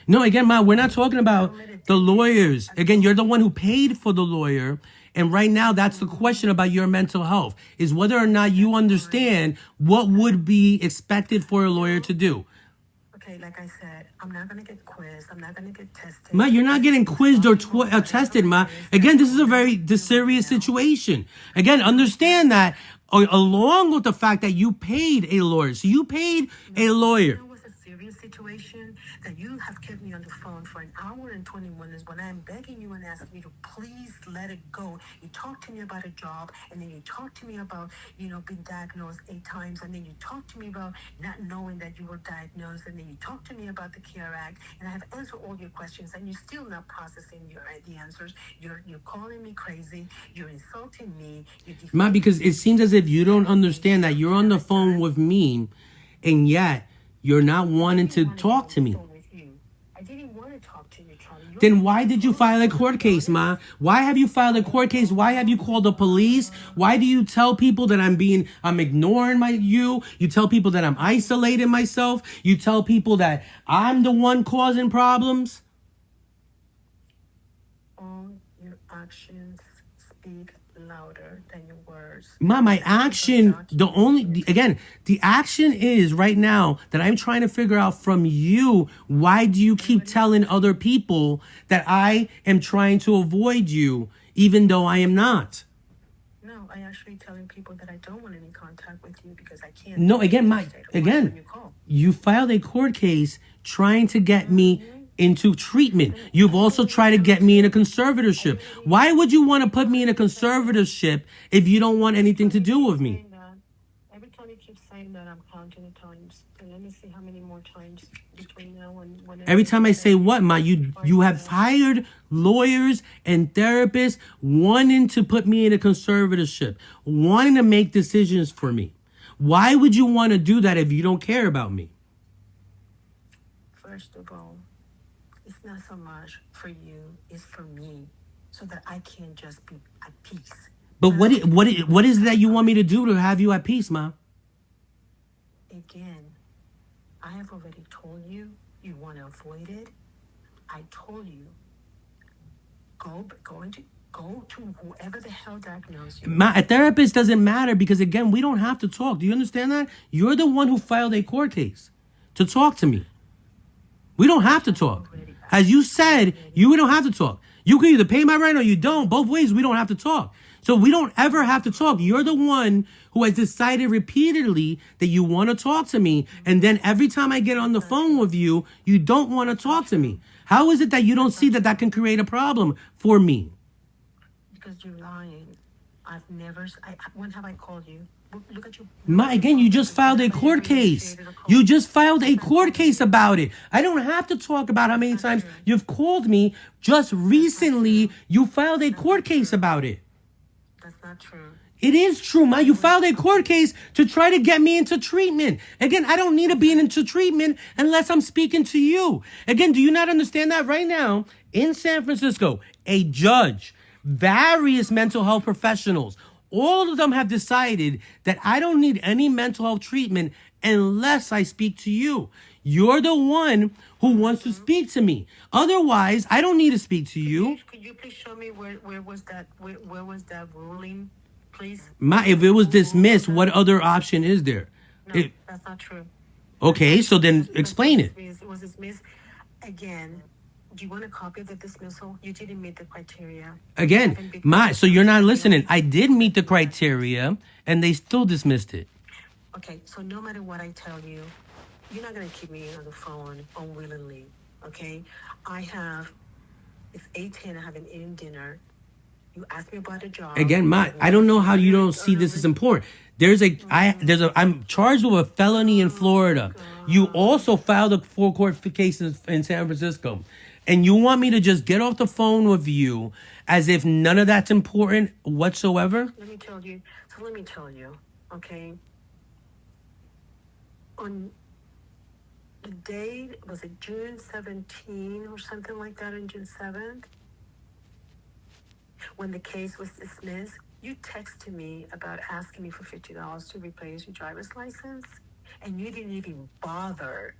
No, again, Ma, we're not talking about the lawyers. Again, you're the one who paid for the lawyer. And right now, that's the question about your mental health, is whether or not you understand what would be expected for a lawyer to do. Okay, like I said, I'm not going to get quizzed. I'm not going to get tested. Ma, you're not getting quizzed or tested, Ma. Again, this is a very serious situation. Again, understand that along with the fact that you paid a lawyer. So you paid a lawyer. Serious situation that you have kept me on the phone for an hour and 20 minutes when I'm begging you and asking you to please let it go. You talk to me about a job, and then you talk to me about, being diagnosed 8 times, and then you talk to me about not knowing that you were diagnosed, and then you talk to me about the CARE Act, and I have answered all your questions, and you're still not processing the answers. You're calling me crazy. You're insulting me. Ma, because it seems as if you don't understand that you're on the phone with me, and yet you're not wanting to talk to me. I didn't want to talk to you, Charlie. Then why did you file a court case, Ma? Why have you filed a court case? Why have you called the police? Why do you tell people that I'm ignoring you? You tell people that I'm isolating myself. You tell people that I'm the one causing problems. All your actions speak louder than your words. Ma, my action, the action is right now that I'm trying to figure out from you, why do you keep telling other people that I am trying to avoid you, even though I am not? No, I actually telling people that I don't want any contact with you because I can't. No, you filed a court case trying to get me into treatment. You've also tried to get me in a conservatorship. Why would you want to put me in a conservatorship if you don't want anything to do with me? Every time you keep saying that, I'm counting the times. And let me see how many more times between now and whenever. Every time I say what, Ma? You have hired lawyers and therapists wanting to put me in a conservatorship, wanting to make decisions for me. Why would you want to do that if you don't care about me? First of all, it's not so much for you, it's for me, so that I can just be at peace. But what is it that you want me to do to have you at peace, Ma? Again, I have already told you want to avoid it. I told you, go to whoever the hell diagnosed you. Ma, a therapist doesn't matter because, again, we don't have to talk. Do you understand that? You're the one who filed a court case to talk to me. We don't have to talk. As you said, we don't have to talk. You can either pay my rent or you don't. Both ways, we don't have to talk. So we don't ever have to talk. You're the one who has decided repeatedly that you want to talk to me. And then every time I get on the phone with you, you don't want to talk to me. How is it that you don't see that can create a problem for me? Because you're lying. When have I called you? Look at you. Ma, again, you just filed a court case. You just filed a court case about it. I don't have to talk about how many times you've called me. Just recently, you filed a court case about it. That's not true. It is true, Ma. You filed a court case to try to get me into treatment. Again, I don't need to be into treatment unless I'm speaking to you. Again, do you not understand that right now in San Francisco, a judge, various mental health professionals, all of them have decided that I don't need any mental health treatment unless I speak to you. You're the one who wants to speak to me. Otherwise, I don't need to speak to you. Could you please show me where was that ruling, please? Ma, if it was dismissed, what other option is there? No, that's not true. Okay, so then explain it. It was dismissed. Again, do you want a copy of the dismissal? You didn't meet the criteria. Again, Ma, so you're not listening. I did meet the criteria, and they still dismissed it. Okay, so no matter what I tell you, you're not going to keep me on the phone unwillingly, okay? It's 8:10, I haven't eaten dinner. You asked me about a job. Again, I don't know how you don't see this as important. I'm charged with a felony in Florida. You also filed a 4-court case in San Francisco. And you want me to just get off the phone with you as if none of that's important whatsoever? Let me tell you, okay? On the day, was it June 17 or something like that, on June 7th? When the case was dismissed, you texted me about asking me for $50 to replace your driver's license, and you didn't even bother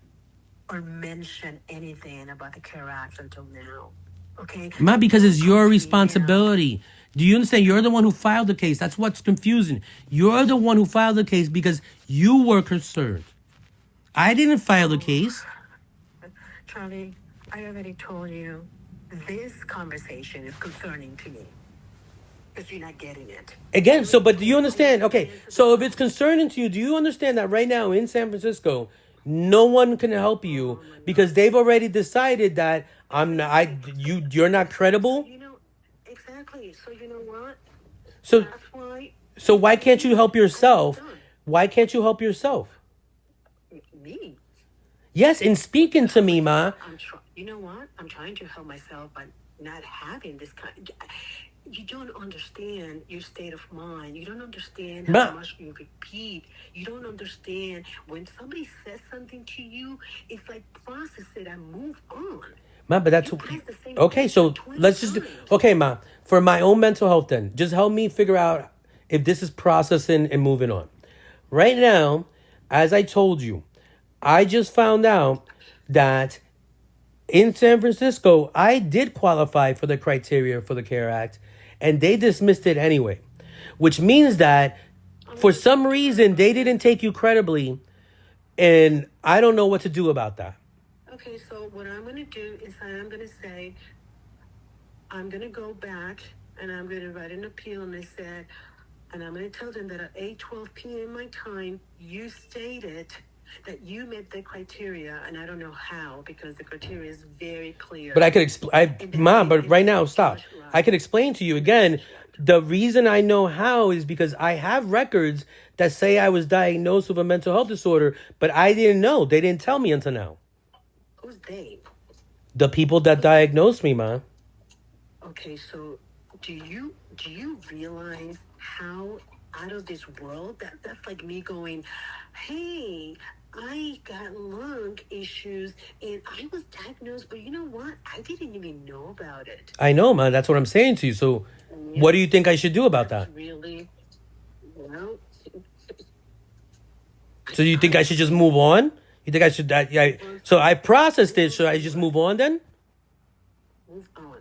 or mention anything about the CARE Act until now. Okay? Not because it's your responsibility. Do you understand? You're the one who filed the case. That's what's confusing. You're the one who filed the case because you were concerned. I didn't file the case. Charlie, I already told you this conversation is concerning to me. Because you're not getting it. Again, but do you understand? Okay, so if it's concerning to you, do you understand that right now in San Francisco, no one can help you because they've already decided that you're not credible? Exactly. So you know what? So why can't you help yourself? Why can't you help yourself? Me? Yes, in speaking to me, Ma. You know what? I'm trying to help myself by not having this kind. You don't understand your state of mind. You don't understand how much you repeat. You don't understand when somebody says something to you, it's like process it and move on. Ma, but that's okay. So let's just Ma. For my own mental health, then just help me figure out if this is processing and moving on. Right now, as I told you, I just found out that in San Francisco, I did qualify for the criteria for the CARE Act, and they dismissed it anyway, which means that for some reason they didn't take you credibly, and I don't know what to do about that. Okay, so what I'm going to do is I'm going to say, I'm going to go back and I'm going to write an appeal, and I'm going to tell them that at 8:12 p.m. my time, you stated that you met the criteria, and I don't know how, because the criteria is very clear. But I could explain, Mom, but right now, stop. I could explain to you again. The reason I know how is because I have records that say I was diagnosed with a mental health disorder, but I didn't know. They didn't tell me until now. Who's they? The people that diagnosed me, Ma. Okay, so do you realize how out of this world that's like me going, hey, I got lung issues and I was diagnosed, but you know what? I didn't even know about it. I know, man. That's what I'm saying to you. So what do you think I should do about that? Really? Well. So you think I should just move on? You think I should... so I processed it. Should I just move on then? Move on.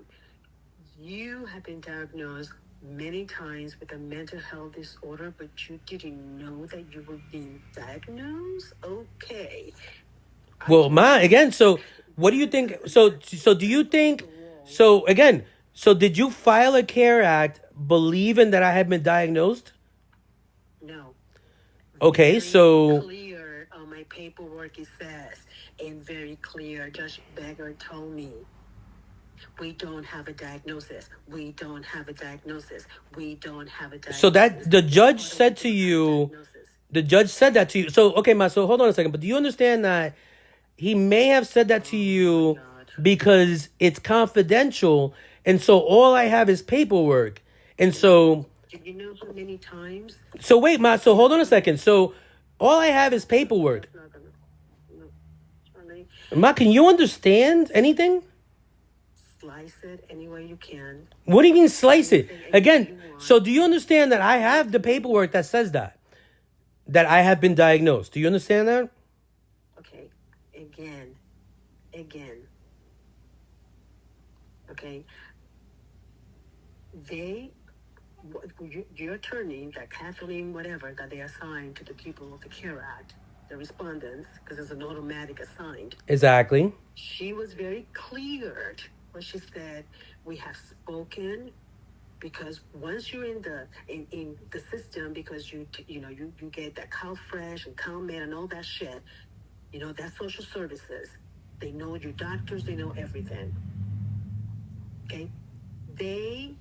You have been diagnosed many times with a mental health disorder, but you didn't know that you were being diagnosed? Okay. Well, Ma, again, so what do you think? So do you think... So, again, so did you file a CARE Act believing that I had been diagnosed? No. Okay, so... Clear on my paperwork it says, and very clear, Judge Beggar told me, we don't have a diagnosis. We don't have a diagnosis. We don't have a diagnosis. So that the judge said to you, the judge said that to you. So, okay, Ma, so hold on a second. But do you understand that he may have said that to you because it's confidential, and so all I have is paperwork. And so... Do you know how many times? So wait, Ma, so hold on a second. So all I have is paperwork. Ma, can you understand anything? Slice it any way you can. What do you mean slice it? Again, so do you understand that I have the paperwork that says that I have been diagnosed? Do you understand that? Okay, again. Okay, your attorney, that Kathleen, whatever, that they assigned to the people of the CARE Act, the respondents, because it's an automatic assigned. Exactly. She was very clear when she said, we have spoken because once you're in the system, because you get that cow fresh and cow med and all that shit, that's social services. They know your doctors, they know everything. Okay? They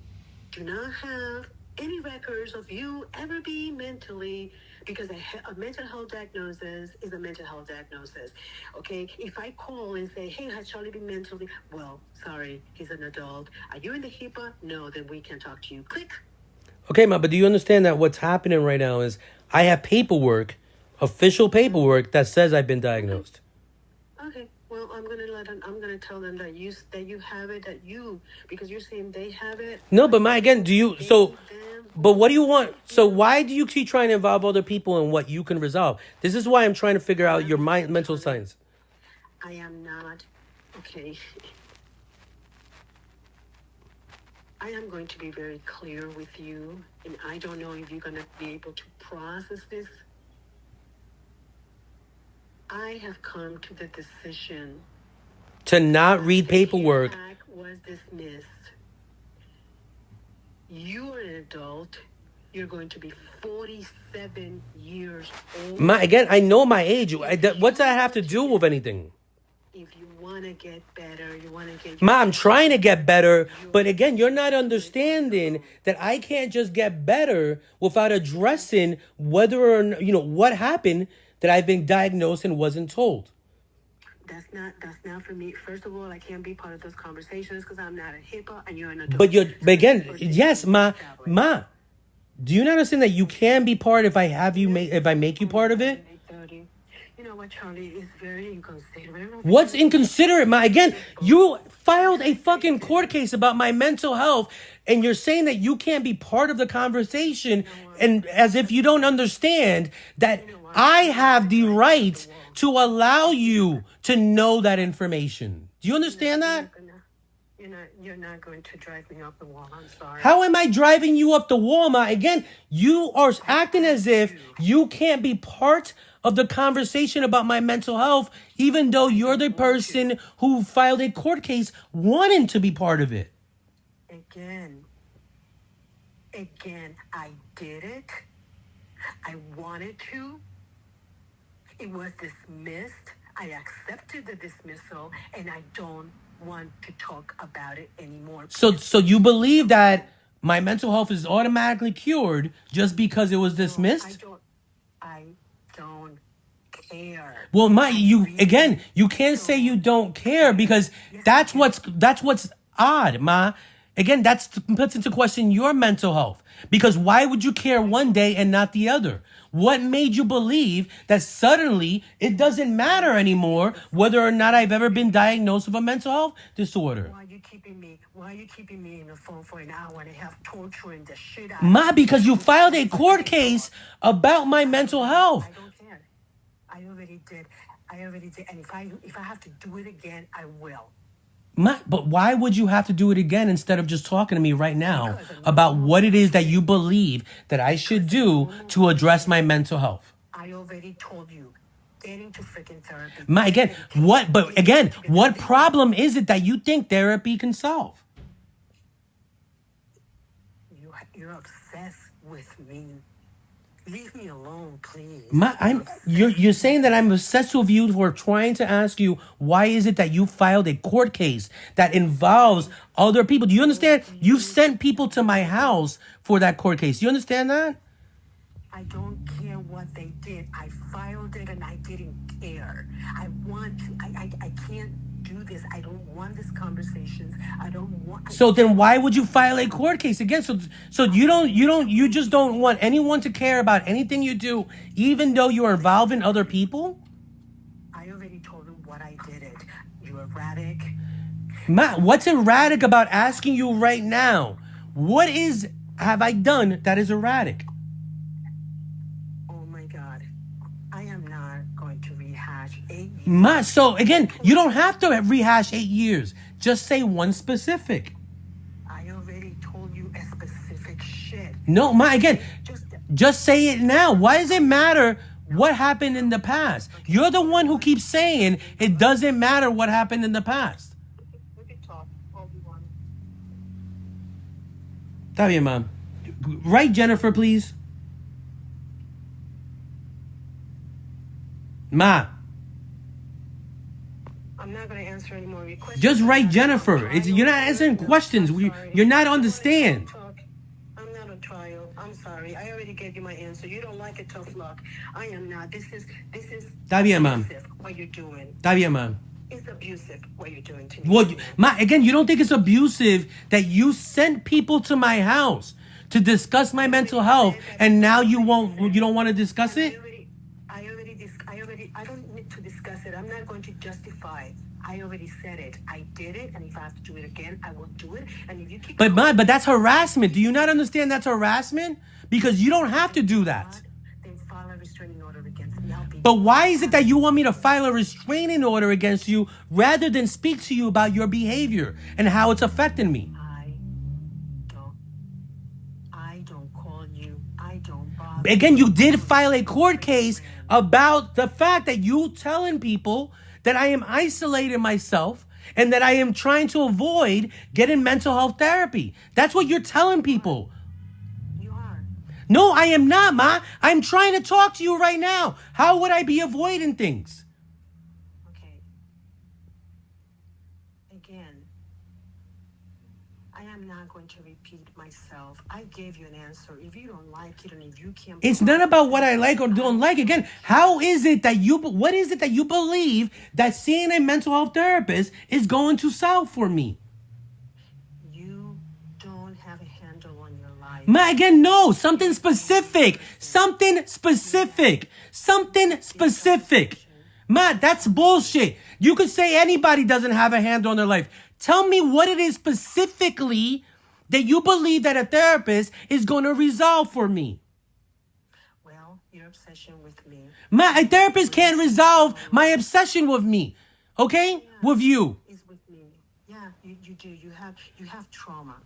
do not have any records of you ever being mentally, because a mental health diagnosis is a mental health diagnosis. Okay? If I call and say, hey, has Charlie been mentally? Well, sorry, he's an adult. Are you in the HIPAA? No, then we can talk to you. Click. Okay, Ma, but do you understand that what's happening right now is I have paperwork, official paperwork that says I've been diagnosed. Okay. Well, I'm gonna tell them that you have it, because you're saying they have it. No, but Ma, again, but what do you want? So why do you keep trying to involve other people in what you can resolve? This is why I'm trying to figure out your mental science. I am not. Okay. I am going to be very clear with you, and I don't know if you're going to be able to process this. I have come to the decision to not read paperwork. The attack was dismissed. You are an adult. You're going to be 47 years old. Again, I know my age. What's that have to do with anything? If you want to get better, you want to get... I'm trying to get better, but again, you're not understanding that I can't just get better without addressing whether or not, what happened that I've been diagnosed and wasn't told. That's not for me. First of all, I can't be part of those conversations because I'm not a HIPAA and you're an adult. But again, yes, Ma, do you not understand that you can be part if I make you part of it? You know what, Charlie, is very inconsiderate. What's inconsiderate, Ma? Again, you filed a fucking court case about my mental health, and you're saying that you can't be part of the conversation, and as if you don't understand that I have the right to allow you to know that information. Do you understand that? You're not going to drive me up the wall. I'm sorry. How am I driving you up the wall, Ma? Again, you are acting as if you can't be part of the conversation about my mental health, even though you're the person who filed a court case wanting to be part of it. Again, I did it. I wanted to. It was dismissed. I accepted the dismissal, and I don't want to talk about it anymore. So you believe that my mental health is automatically cured just because it was dismissed? I don't care. Well, you can't say you don't care because that's what's odd, Ma. Again, that puts into question your mental health. Because why would you care one day and not the other? What made you believe that suddenly it doesn't matter anymore whether or not I've ever been diagnosed with a mental health disorder? Why are you keeping me in the phone for an hour and a half torturing the shit out Ma, because you filed a court case about my mental health. I don't care. I already did. And if I have to do it again, I will. But why would you have to do it again instead of just talking to me right now about what it is that you believe that I should do to address my mental health? I already told you. Get into freaking therapy. What problem is it that you think therapy can solve? You're obsessed with me. Leave me alone, please. You're saying that I'm obsessed with you for trying to ask you why is it that you filed a court case that involves other people? Do you understand? You've sent people to my house for that court case. Do you understand that? I don't care what they did. I filed it and I didn't care. I can't do this. I don't want these conversations. I don't want. So then why would you file a court case again? So you just don't want anyone to care about anything you do, even though you're involving other people? I already told them what I did it. You're erratic. Matt, what's erratic about asking you right now? What have I done that is erratic? Oh my God. I am not going to rehash 8 years. Matt, so again, you don't have to rehash 8 years. Just say one specific. I already told you a specific shit. No, Matt, again, just say it now. Why does it matter what happened in the past? You're the one who keeps saying it doesn't matter what happened in the past. We can talk all we want. Está bien, Mom. Write Jennifer, please. Ma, I'm not going to answer any more requests. just write Jennifer. You're not answering questions. You're not understand. I'm not on trial. I'm sorry. I already gave you my answer. You don't like it, tough luck. I am not. This is Está bien, Mom. abusive, what you're doing. Está bien, Mom. It's abusive what you're doing to me. Well, Ma, again, you don't think it's abusive that you sent people to my house to discuss my mental health, and now you don't want to discuss it? I don't need to discuss it. I'm not going to justify. I already said it. I did it, and if I have to do it again, I will do it. And if you keep But Ma, but that's harassment. Do you not understand that's harassment? Because you don't have to do that. then file a restraining order against me. I'll be But why is it that you want me to file a restraining order against you rather than speak to you about your behavior and how it's affecting me? I don't call you. I don't bother. Again, you did file a court case about the fact that you telling people that I am isolating myself and that I am trying to avoid getting mental health therapy. That's what you're telling people. You are. No, I am not, Ma. I'm trying to talk to you right now. How would I be avoiding things? Okay. Again, I am not going to repeat myself. I gave you an answer. If you don't like it and if you can't... It's not about what I like or don't like. Again, what is it that you believe that seeing a mental health therapist is going to solve for me? You don't have a handle on your life. Ma, again, no, something specific. Something specific. Something specific. Ma, that's bullshit. You could say anybody doesn't have a handle on their life. Tell me what it is specifically that you believe that a therapist is going to resolve for me. Well, your obsession with me. Ma, a therapist can't resolve my obsession with me. Okay? Yeah, with you. is with me. Yeah, you do. You have trauma.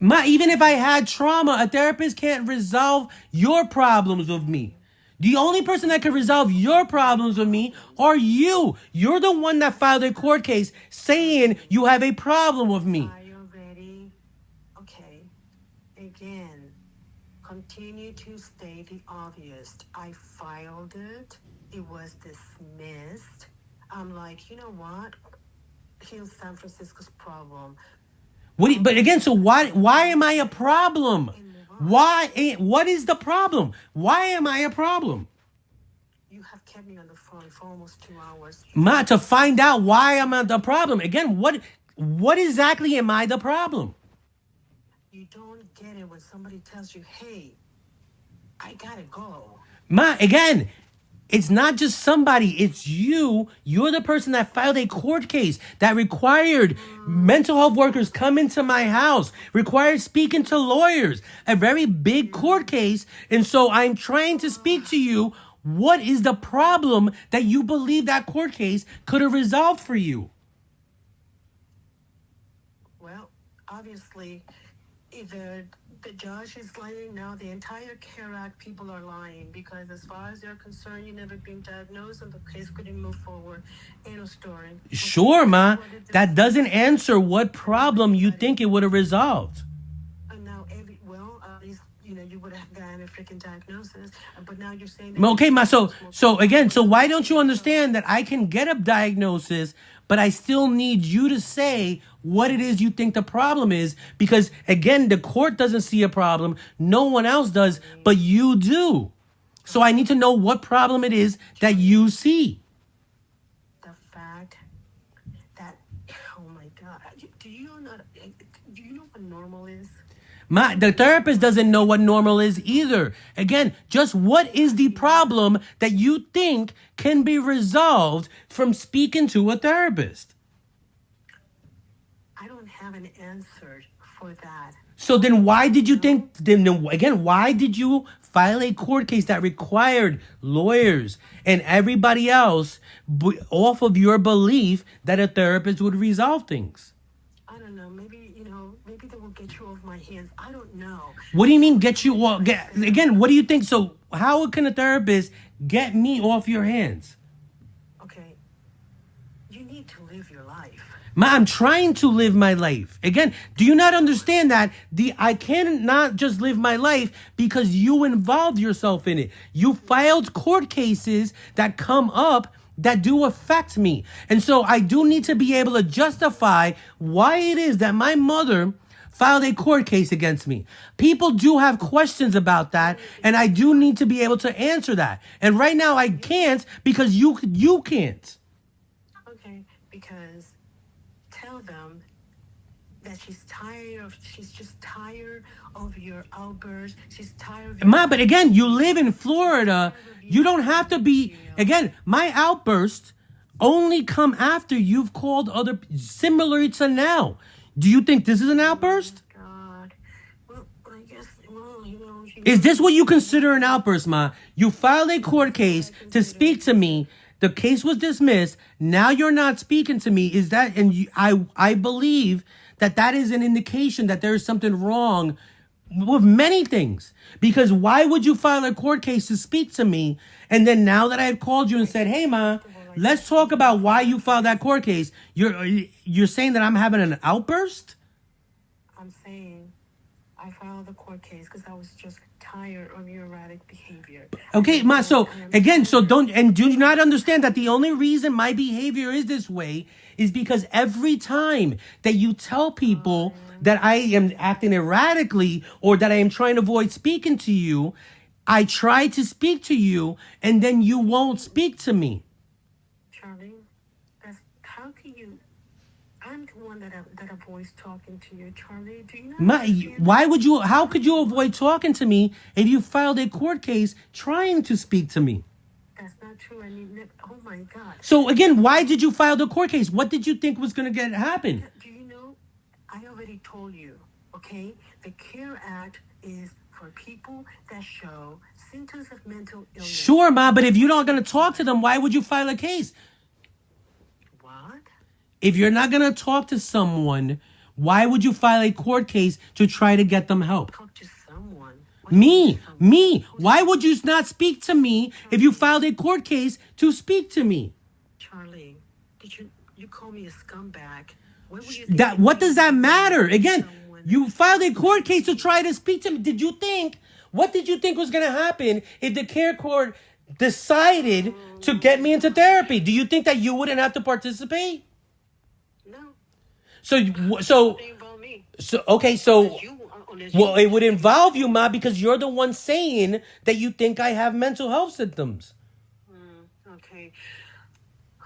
Ma, even if I had trauma, a therapist can't resolve your problems with me. The only person that can resolve your problems with me are you. You're the one that filed a court case saying you have a problem with me. Are you ready? Okay. Again, continue to state the obvious. I filed it. It was dismissed. I'm like, you know what? Here's San Francisco's problem. But again, so why am I a problem? Why? What is the problem? Why am I a problem? You have kept me on the phone for almost 2 hours. Ma, to find out why I'm not the problem. Again, what exactly am I the problem? You don't get it when somebody tells you, hey, I gotta go. Ma, again, it's not just somebody, it's you. You're the person that filed a court case that required mental health workers come into my house, required speaking to lawyers, a very big court case. And so I'm trying to speak to you. What is the problem that you believe that court case could have resolved for you? Well, obviously, either the judge is lying now, the entire CARE Act people are lying because as far as they're concerned, you never been diagnosed and the case couldn't move forward. Ain't no story. Sure, Ma. That doesn't answer what problem you think it would have resolved. And now, at least, you would have gotten a freaking diagnosis. But now you're saying that... Okay, Ma, so why don't you understand that I can get a diagnosis, but I still need you to say what it is you think the problem is? Because, again, the court doesn't see a problem. No one else does, but you do. So I need to know what problem it is that you see. The fact that... Oh, my God. Do you know what normal is? The therapist doesn't know what normal is either. Again, just what is the problem that you think can be resolved from speaking to a therapist? I don't have an answer for that. So then why did you think, why did you file a court case that required lawyers and everybody else off of your belief that a therapist would resolve things? I don't know. Maybe they will get you off my hands. I don't know. What do you mean get you off? Again, what do you think? So how can a therapist get me off your hands? Okay. You need to live your life. Ma, I'm trying to live my life. Again, do you not understand that I cannot just live my life because you involved yourself in it. You filed court cases that come up that do affect me. And so I do need to be able to justify why it is that my mother filed a court case against me. People do have questions about that, and I do need to be able to answer that. And right now I can't because you can't. Okay, because tell them that she's just tired of your outbursts. She's tired of your Ma, but again, you live in Florida. You don't have to be, again, my outbursts only come after you've called other, similar to now. Do you think this is an outburst? God. Well, I guess, Is this what you consider an outburst, Ma? You filed a court case to speak to me. The case was dismissed. Now you're not speaking to me. Is that, and I believe that is an indication that there is something wrong with many things. Because why would you file a court case to speak to me? And then now that I've called you and said, hey, Ma, let's talk about why you filed that court case. You're saying that I'm having an outburst? I'm saying I filed the court case because I was just tired of your erratic behavior. Okay, Ma, so again, do you not understand that the only reason my behavior is this way is because every time that you tell people that I am acting erratically or that I am trying to avoid speaking to you, I try to speak to you and then you won't speak to me. Charlie, how can you? I'm the one that avoids talking to you, Charlie. Do you not understand? How could you avoid talking to me if you filed a court case trying to speak to me? That's not true. I mean, oh my God. So again, why did you file the court case? What did you think was going to happen? Do you know? I already told you, okay? The CARE Act is for people that show symptoms of mental illness. Sure, Ma, but if you're not going to talk to them, why would you file a case? What? If you're not going to talk to someone, why would you file a court case to try to get them help? Talk to someone. Me. Why would you not speak to me if you filed a court case to speak to me? Charlie, did you call me a scumbag? What does that matter? Again, you filed a court case to try to speak to me. What did you think was going to happen if the care court decided to get me into therapy? Do you think that you wouldn't have to participate? No. So It involved me. Well, it would involve you, Ma, because you're the one saying that you think I have mental health symptoms. Okay.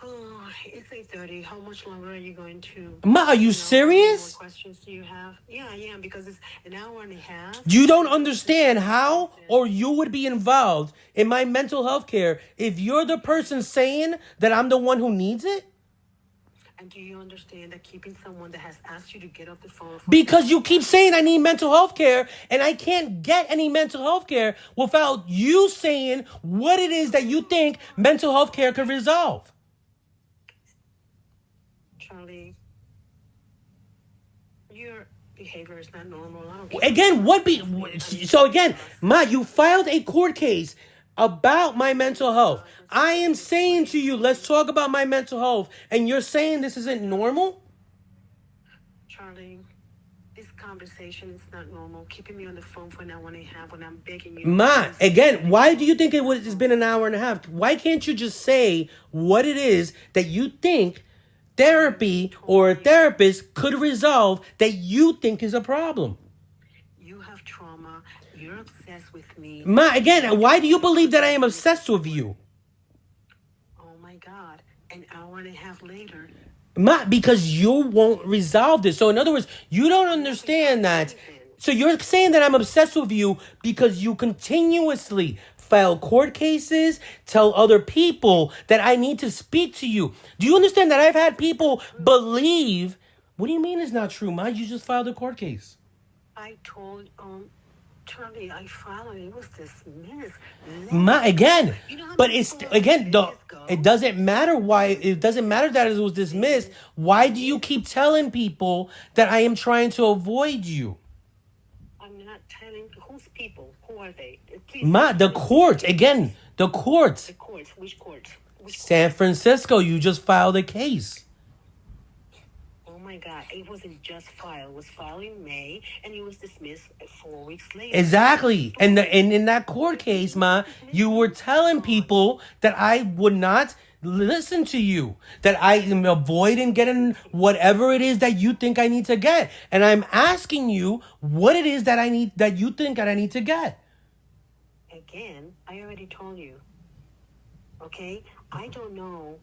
Oh, it's 8:30. How much longer are you going to? Ma, are you serious? What questions do you have? Yeah, I am, because it's an hour and a half. You don't understand how or you would be involved in my mental health care if you're the person saying that I'm the one who needs it? And do you understand that keeping someone that has asked you to get off the phone... Because you keep saying I need mental health care, and I can't get any mental health care without you saying what it is that you think mental health care could resolve. Charlie, your behavior is not normal. I don't Again, Ma, you filed a court case about my mental health. I am saying to you, let's talk about my mental health, and you're saying this isn't normal? Charlie, this conversation is not normal. Keeping me on the phone for an hour and a half when I'm begging you. Ma, again, why do you think it's been an hour and a half? Why can't you just say what it is that you think therapy or a therapist could resolve that you think is a problem? You have trauma. You're obsessed with me. Ma, again, why do you believe that I am obsessed with you? Oh my God. An hour and a half later. Ma, because you won't resolve this. So in other words, you don't understand that. So you're saying that I'm obsessed with you because you continuously file court cases, tell other people that I need to speak to you. Do you understand that I've had people believe... What do you mean it's not true, Ma? You just filed a court case. I told Charlie, I filed and it was dismissed. Ma, again, but it's again, it doesn't matter why. It doesn't matter that it was dismissed. Why do you keep telling people that I am trying to avoid you? I'm not telling whose people. Who are they? Please, Ma, the courts again. The courts. The courts. Which courts? San Francisco. You just filed a case. my God, it wasn't just filed. It was filed in May, and it was dismissed 4 weeks later. Exactly. And in that court case, Ma, you were telling people that I would not listen to you, that I am avoiding getting whatever it is that you think I need to get. And I'm asking you what it is that you think that I need to get. Again, I already told you. Okay? I don't know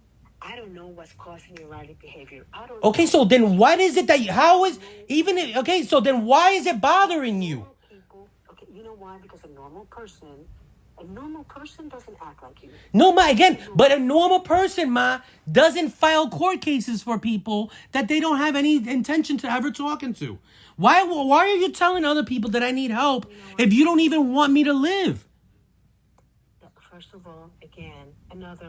what's causing erratic behavior. I don't Okay, know. so then what is it that okay, so then why is it bothering you? People, okay, you know why? Because a normal person doesn't act like you. No, Ma, again, but a normal person, Ma, doesn't file court cases for people that they don't have any intention to ever talking to. Why are you telling other people that I need help if you don't even want me to live? First of all, again, another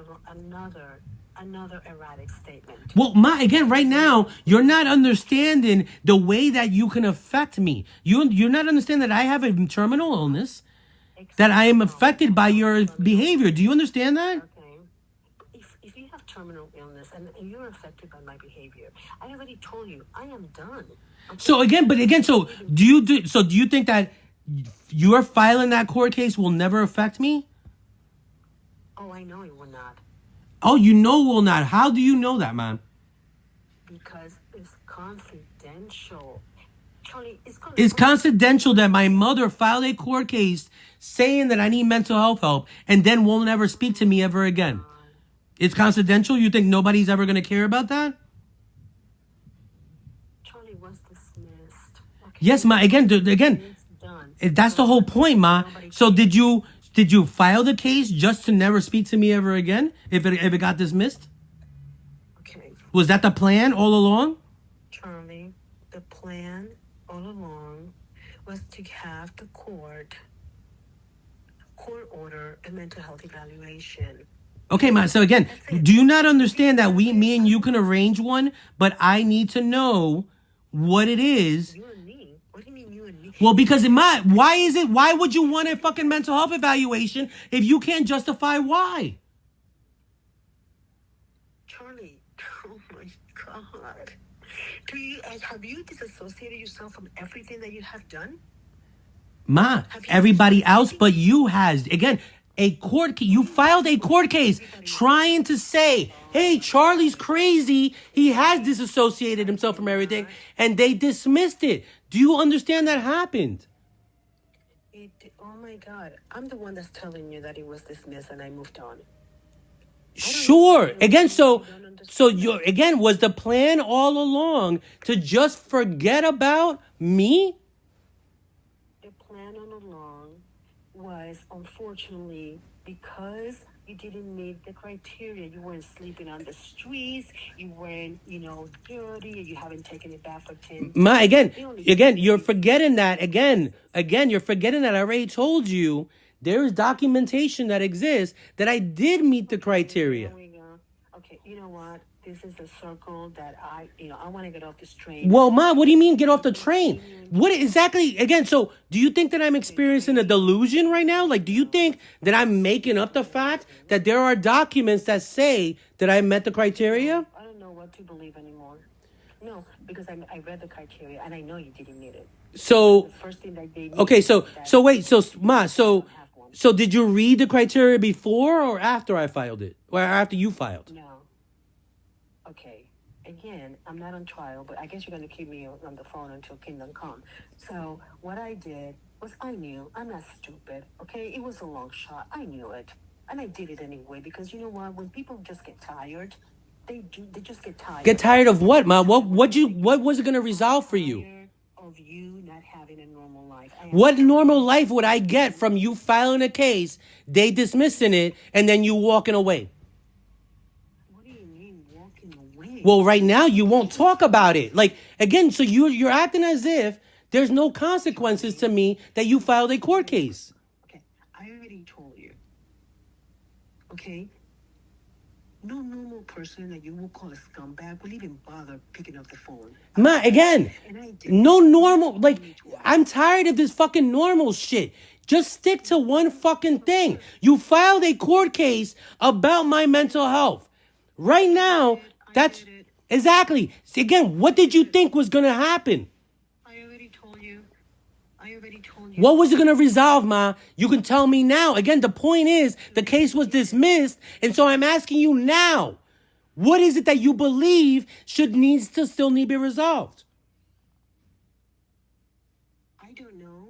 erratic statement. Well, Ma, again, right now, you're not understanding the way that you can affect me. You're not understanding that I have a terminal illness, that I am affected by your behavior. Do you understand that? Okay. If you have terminal illness and you're affected by my behavior, I already told you, I am done. Okay? So do you think that your filing that court case will never affect me? Oh, I know it will not. Oh, you know it will not. How do you know that, man? Because it's confidential. Charlie, it's confidential that my mother filed a court case saying that I need mental health help and then won't ever speak to me ever again. It's confidential? You think nobody's ever going to care about that? Charlie was dismissed. Okay. Yes, Ma. Again, that's the whole point, Ma. So did you file the case just to never speak to me ever again if it got dismissed? Okay. Was that the plan all along? Charlie, the plan all along was to have the court order a mental health evaluation. Okay, Ma. So again, do you not understand that me and you can arrange one, but I need to know what it is? You and me? What do you mean you and me? Well, because why would you want a fucking mental health evaluation if you can't justify why? Charlie, oh my God. Have you disassociated yourself from everything that you have done? Ma, everybody else but you has. Again, you filed a court case trying to say, hey, Charlie's crazy. He has disassociated himself from everything. And they dismissed it. Do you understand that happened? Oh my God. I'm the one that's telling you that it was dismissed and I moved on. Sure. Again, was the plan all along to just forget about me? The plan all along was, unfortunately, because you didn't meet the criteria. You weren't sleeping on the streets. You weren't, dirty. You haven't taken a bath for 10 days. Ma, again, you're forgetting that. Again, you're forgetting that I already told you there is documentation that exists that I did meet the criteria. There we go. Okay, you know what? This is a circle that I want to get off this train. Well, Ma, what do you mean get off the train? What exactly? Again, so do you think that I'm experiencing a delusion right now? Like, do you think that I'm making up the fact that there are documents that say that I met the criteria? I don't know what to believe anymore. No, because I read the criteria and I know you didn't meet it. So, the first thing that they okay, Ma, so did you read the criteria before or after I filed it? Or after you filed? No. Okay. Again, I'm not on trial, but I guess you're going to keep me on the phone until kingdom come. So what I did was I knew. I'm not stupid, okay? It was a long shot. I knew it. And I did it anyway because you know what? When people just get tired, they just get tired. Get tired of what, Ma? What was it going to resolve for you? Of you not having a normal life. What normal life would I get from you filing a case, they dismissing it, and then you walking away? What do you mean walking away? Well, right now you won't talk about it. Like, again, so you're acting as if there's no consequences to me that you filed a court case. Okay, I already told you. Okay? No normal person that you will call a scumbag will even bother picking up the phone. Ma, again, no normal. Like, I'm tired of this fucking normal shit. Just stick to one fucking thing. You filed a court case about my mental health. Right now, Exactly. Again, what did you think was going to happen? I already told you. I already told you. What was it going to resolve, Ma? You can tell me now. Again, the point is the case was dismissed, and so I'm asking you now. What is it that you believe needs to still need to be resolved? I don't know.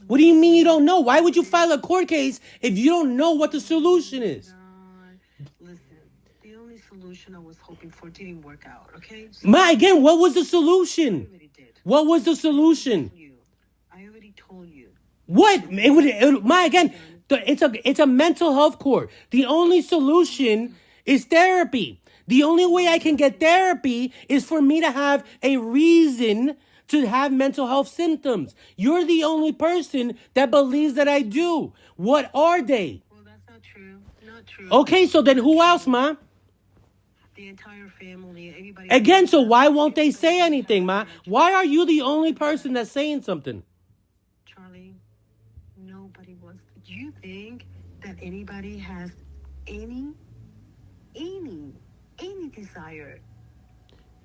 What do you mean you don't know? Why would you file a court case if you don't know what the solution is? Listen, the only solution I was hoping for didn't work out, okay? So Ma, again, what was the I solution? already did. What was the solution? I already told you. What? Ma, again, it's a mental health court. The only solution is therapy. The only way I can get therapy is for me to have a reason to have mental health symptoms. You're the only person that believes that I do. What are they? Well, that's not true. Not true. Okay, so then who else, Ma? The entire family, everybody. Again, so why won't they say anything, Ma? Why are you the only person that's saying something? Charlie, nobody wants. Do you think that anybody has any desire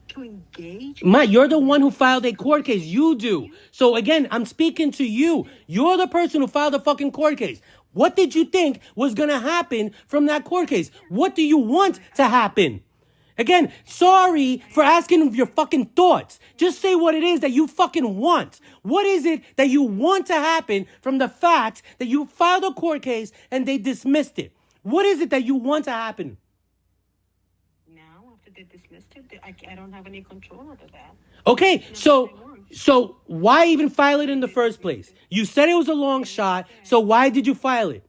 to engage? Ma, you're the one who filed a court case. You do. So again, I'm speaking to you. You're the person who filed a fucking court case. What did you think was going to happen from that court case? What do you want to happen? Again, sorry for asking your fucking thoughts. Just say what it is that you fucking want. What is it that you want to happen from the fact that you filed a court case and they dismissed it? What is it that you want to happen? Now, after they dismissed it, I don't have any control over that. Okay, so why even file it in the first place? You said it was a long shot, so why did you file it?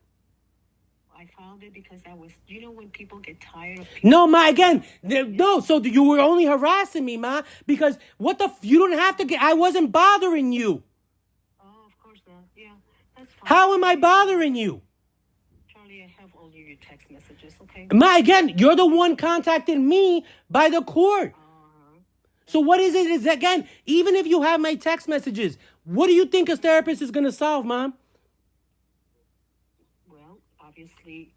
I filed it because you know when people get tired of people. No, Ma, again, no, so you were only harassing me, Ma, because you don't have to I wasn't bothering you. Oh, of course not. Yeah, that's fine. How am I bothering you? Charlie, I have all your text messages, okay? Ma, again, you're the one contacting me by the court. So what is it? Is again, even if you have my text messages, what do you think a therapist is going to solve, Mom? Well, obviously,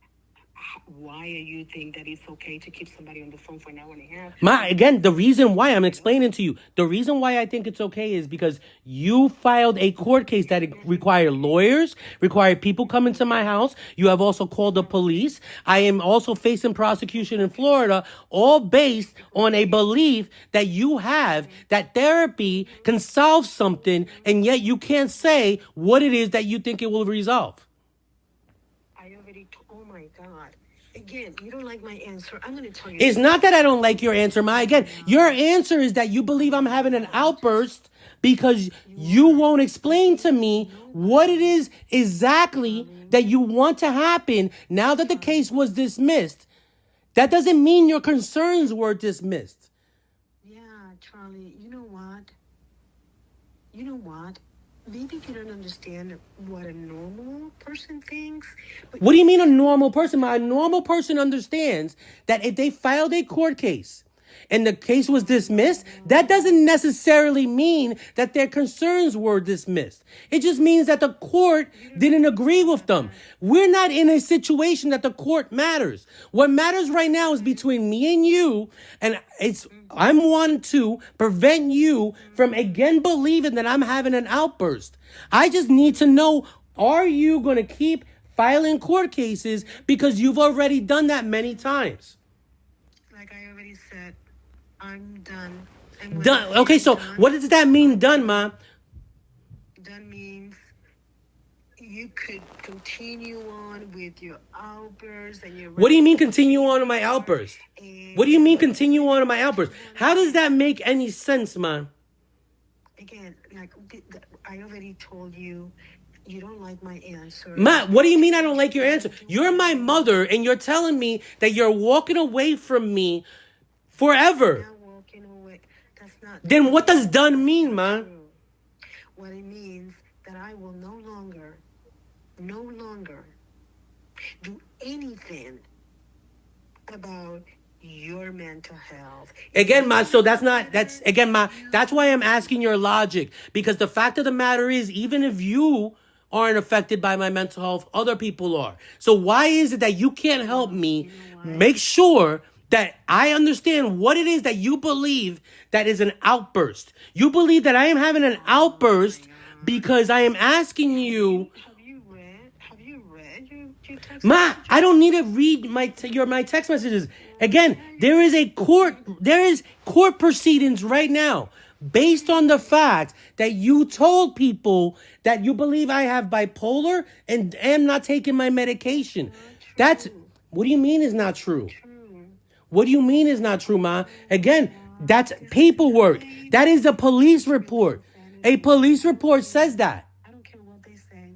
why do you think that it's okay to keep somebody on the phone for an hour and a half? Ma, again, the reason why I'm explaining to you, the reason why I think it's okay is because you filed a court case that required lawyers, required people coming to my house. You have also called the police. I am also facing prosecution in Florida, all based on a belief that you have that therapy can solve something, and yet you can't say what it is that you think it will resolve. Oh my God. Again, you don't like my answer. I'm going to tell you. It's not that I don't like your answer, Ma. Again, your answer is that you believe I'm having an outburst because you won't explain to me what it is exactly that you want to happen now that the case was dismissed. That doesn't mean your concerns were dismissed. Yeah, Charlie, you know what? Maybe you don't understand what a normal person thinks. What do you mean a normal person? A normal person understands that if they filed a court case and the case was dismissed, that doesn't necessarily mean that their concerns were dismissed. It just means that the court didn't agree with them. We're not in a situation that the court matters. What matters right now is between me and you, and I'm wanting to prevent you from again believing that I'm having an outburst. I just need to know, are you going to keep filing court cases because you've already done that many times? Like I already said, I'm done. Done. Okay, so what does that mean, done, Ma? Done means you could continue on with your outbursts and your... What do you mean continue on in my outburst? What do you mean continue on in my outburst? How does that make any sense, Ma? Again, like I already told you, you don't like my answer. Ma, what do you mean I don't like your answer? You're my mother, and you're telling me that you're walking away from me forever. I'm not walking away. Then what does done mean, Ma? What it means that I will no longer do anything about your mental health. Again, Ma, so that's why I'm asking your logic. Because the fact of the matter is, even if you aren't affected by my mental health, other people are. So why is it that you can't help me make sure that I understand what it is that you believe that is an outburst. You believe that I am having an outburst because I am asking you. Have you read? Have you read your text Ma, message? I don't need to read my text messages. Again, there is court proceedings right now based on the fact that you told people that you believe I have bipolar and am not taking my medication. That's what do you mean is not true? True. What do you mean is not true, Ma? Again, that's paperwork. That is a police report. A police report says that. I don't care what they say.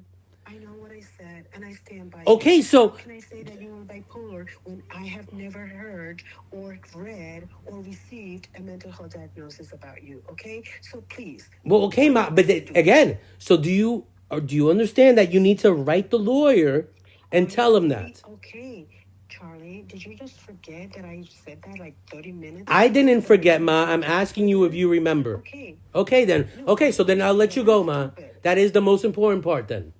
I know what I said, and I stand by Okay, it. so How can I say that you were bipolar when I have never heard or read or received a mental health diagnosis about you? Okay, so please. well, okay, Ma, but again, so do you understand that you need to write the lawyer and tell him that? Okay, Charlie, did you just forget that I said that like 30 minutes I ago? didn't forget, Ma. I'm asking you if you remember. Okay. Okay, then. Okay, so then I'll let you go, Ma. That is the most important part, then.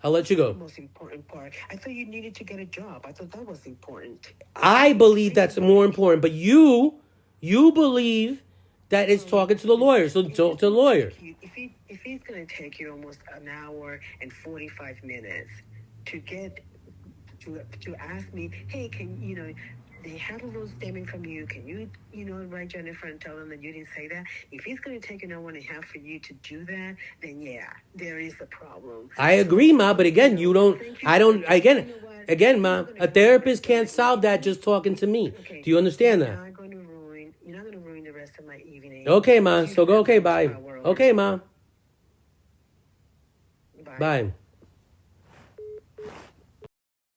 I'll let you The go. most important part. I thought you needed to get a job. I thought that was important. I believe that's more important, but you believe that it's talking to the lawyer. So talk to the lawyer. If he's gonna take you almost an hour and 45 minutes to get to ask me, hey, can they have a little statement from you? Can you write Jennifer and tell them that you didn't say that? If he's gonna take an hour and a half for you to do that, then yeah, there is a problem. I agree, Ma, but again, you don't. I don't. Again, Ma, a therapist can't solve that just talking to me. Okay. Do you understand that? You're not gonna ruin the rest of my evening. Okay, Ma. So go. Okay, bye. Hour. Okay, Ma. Bye. Bye.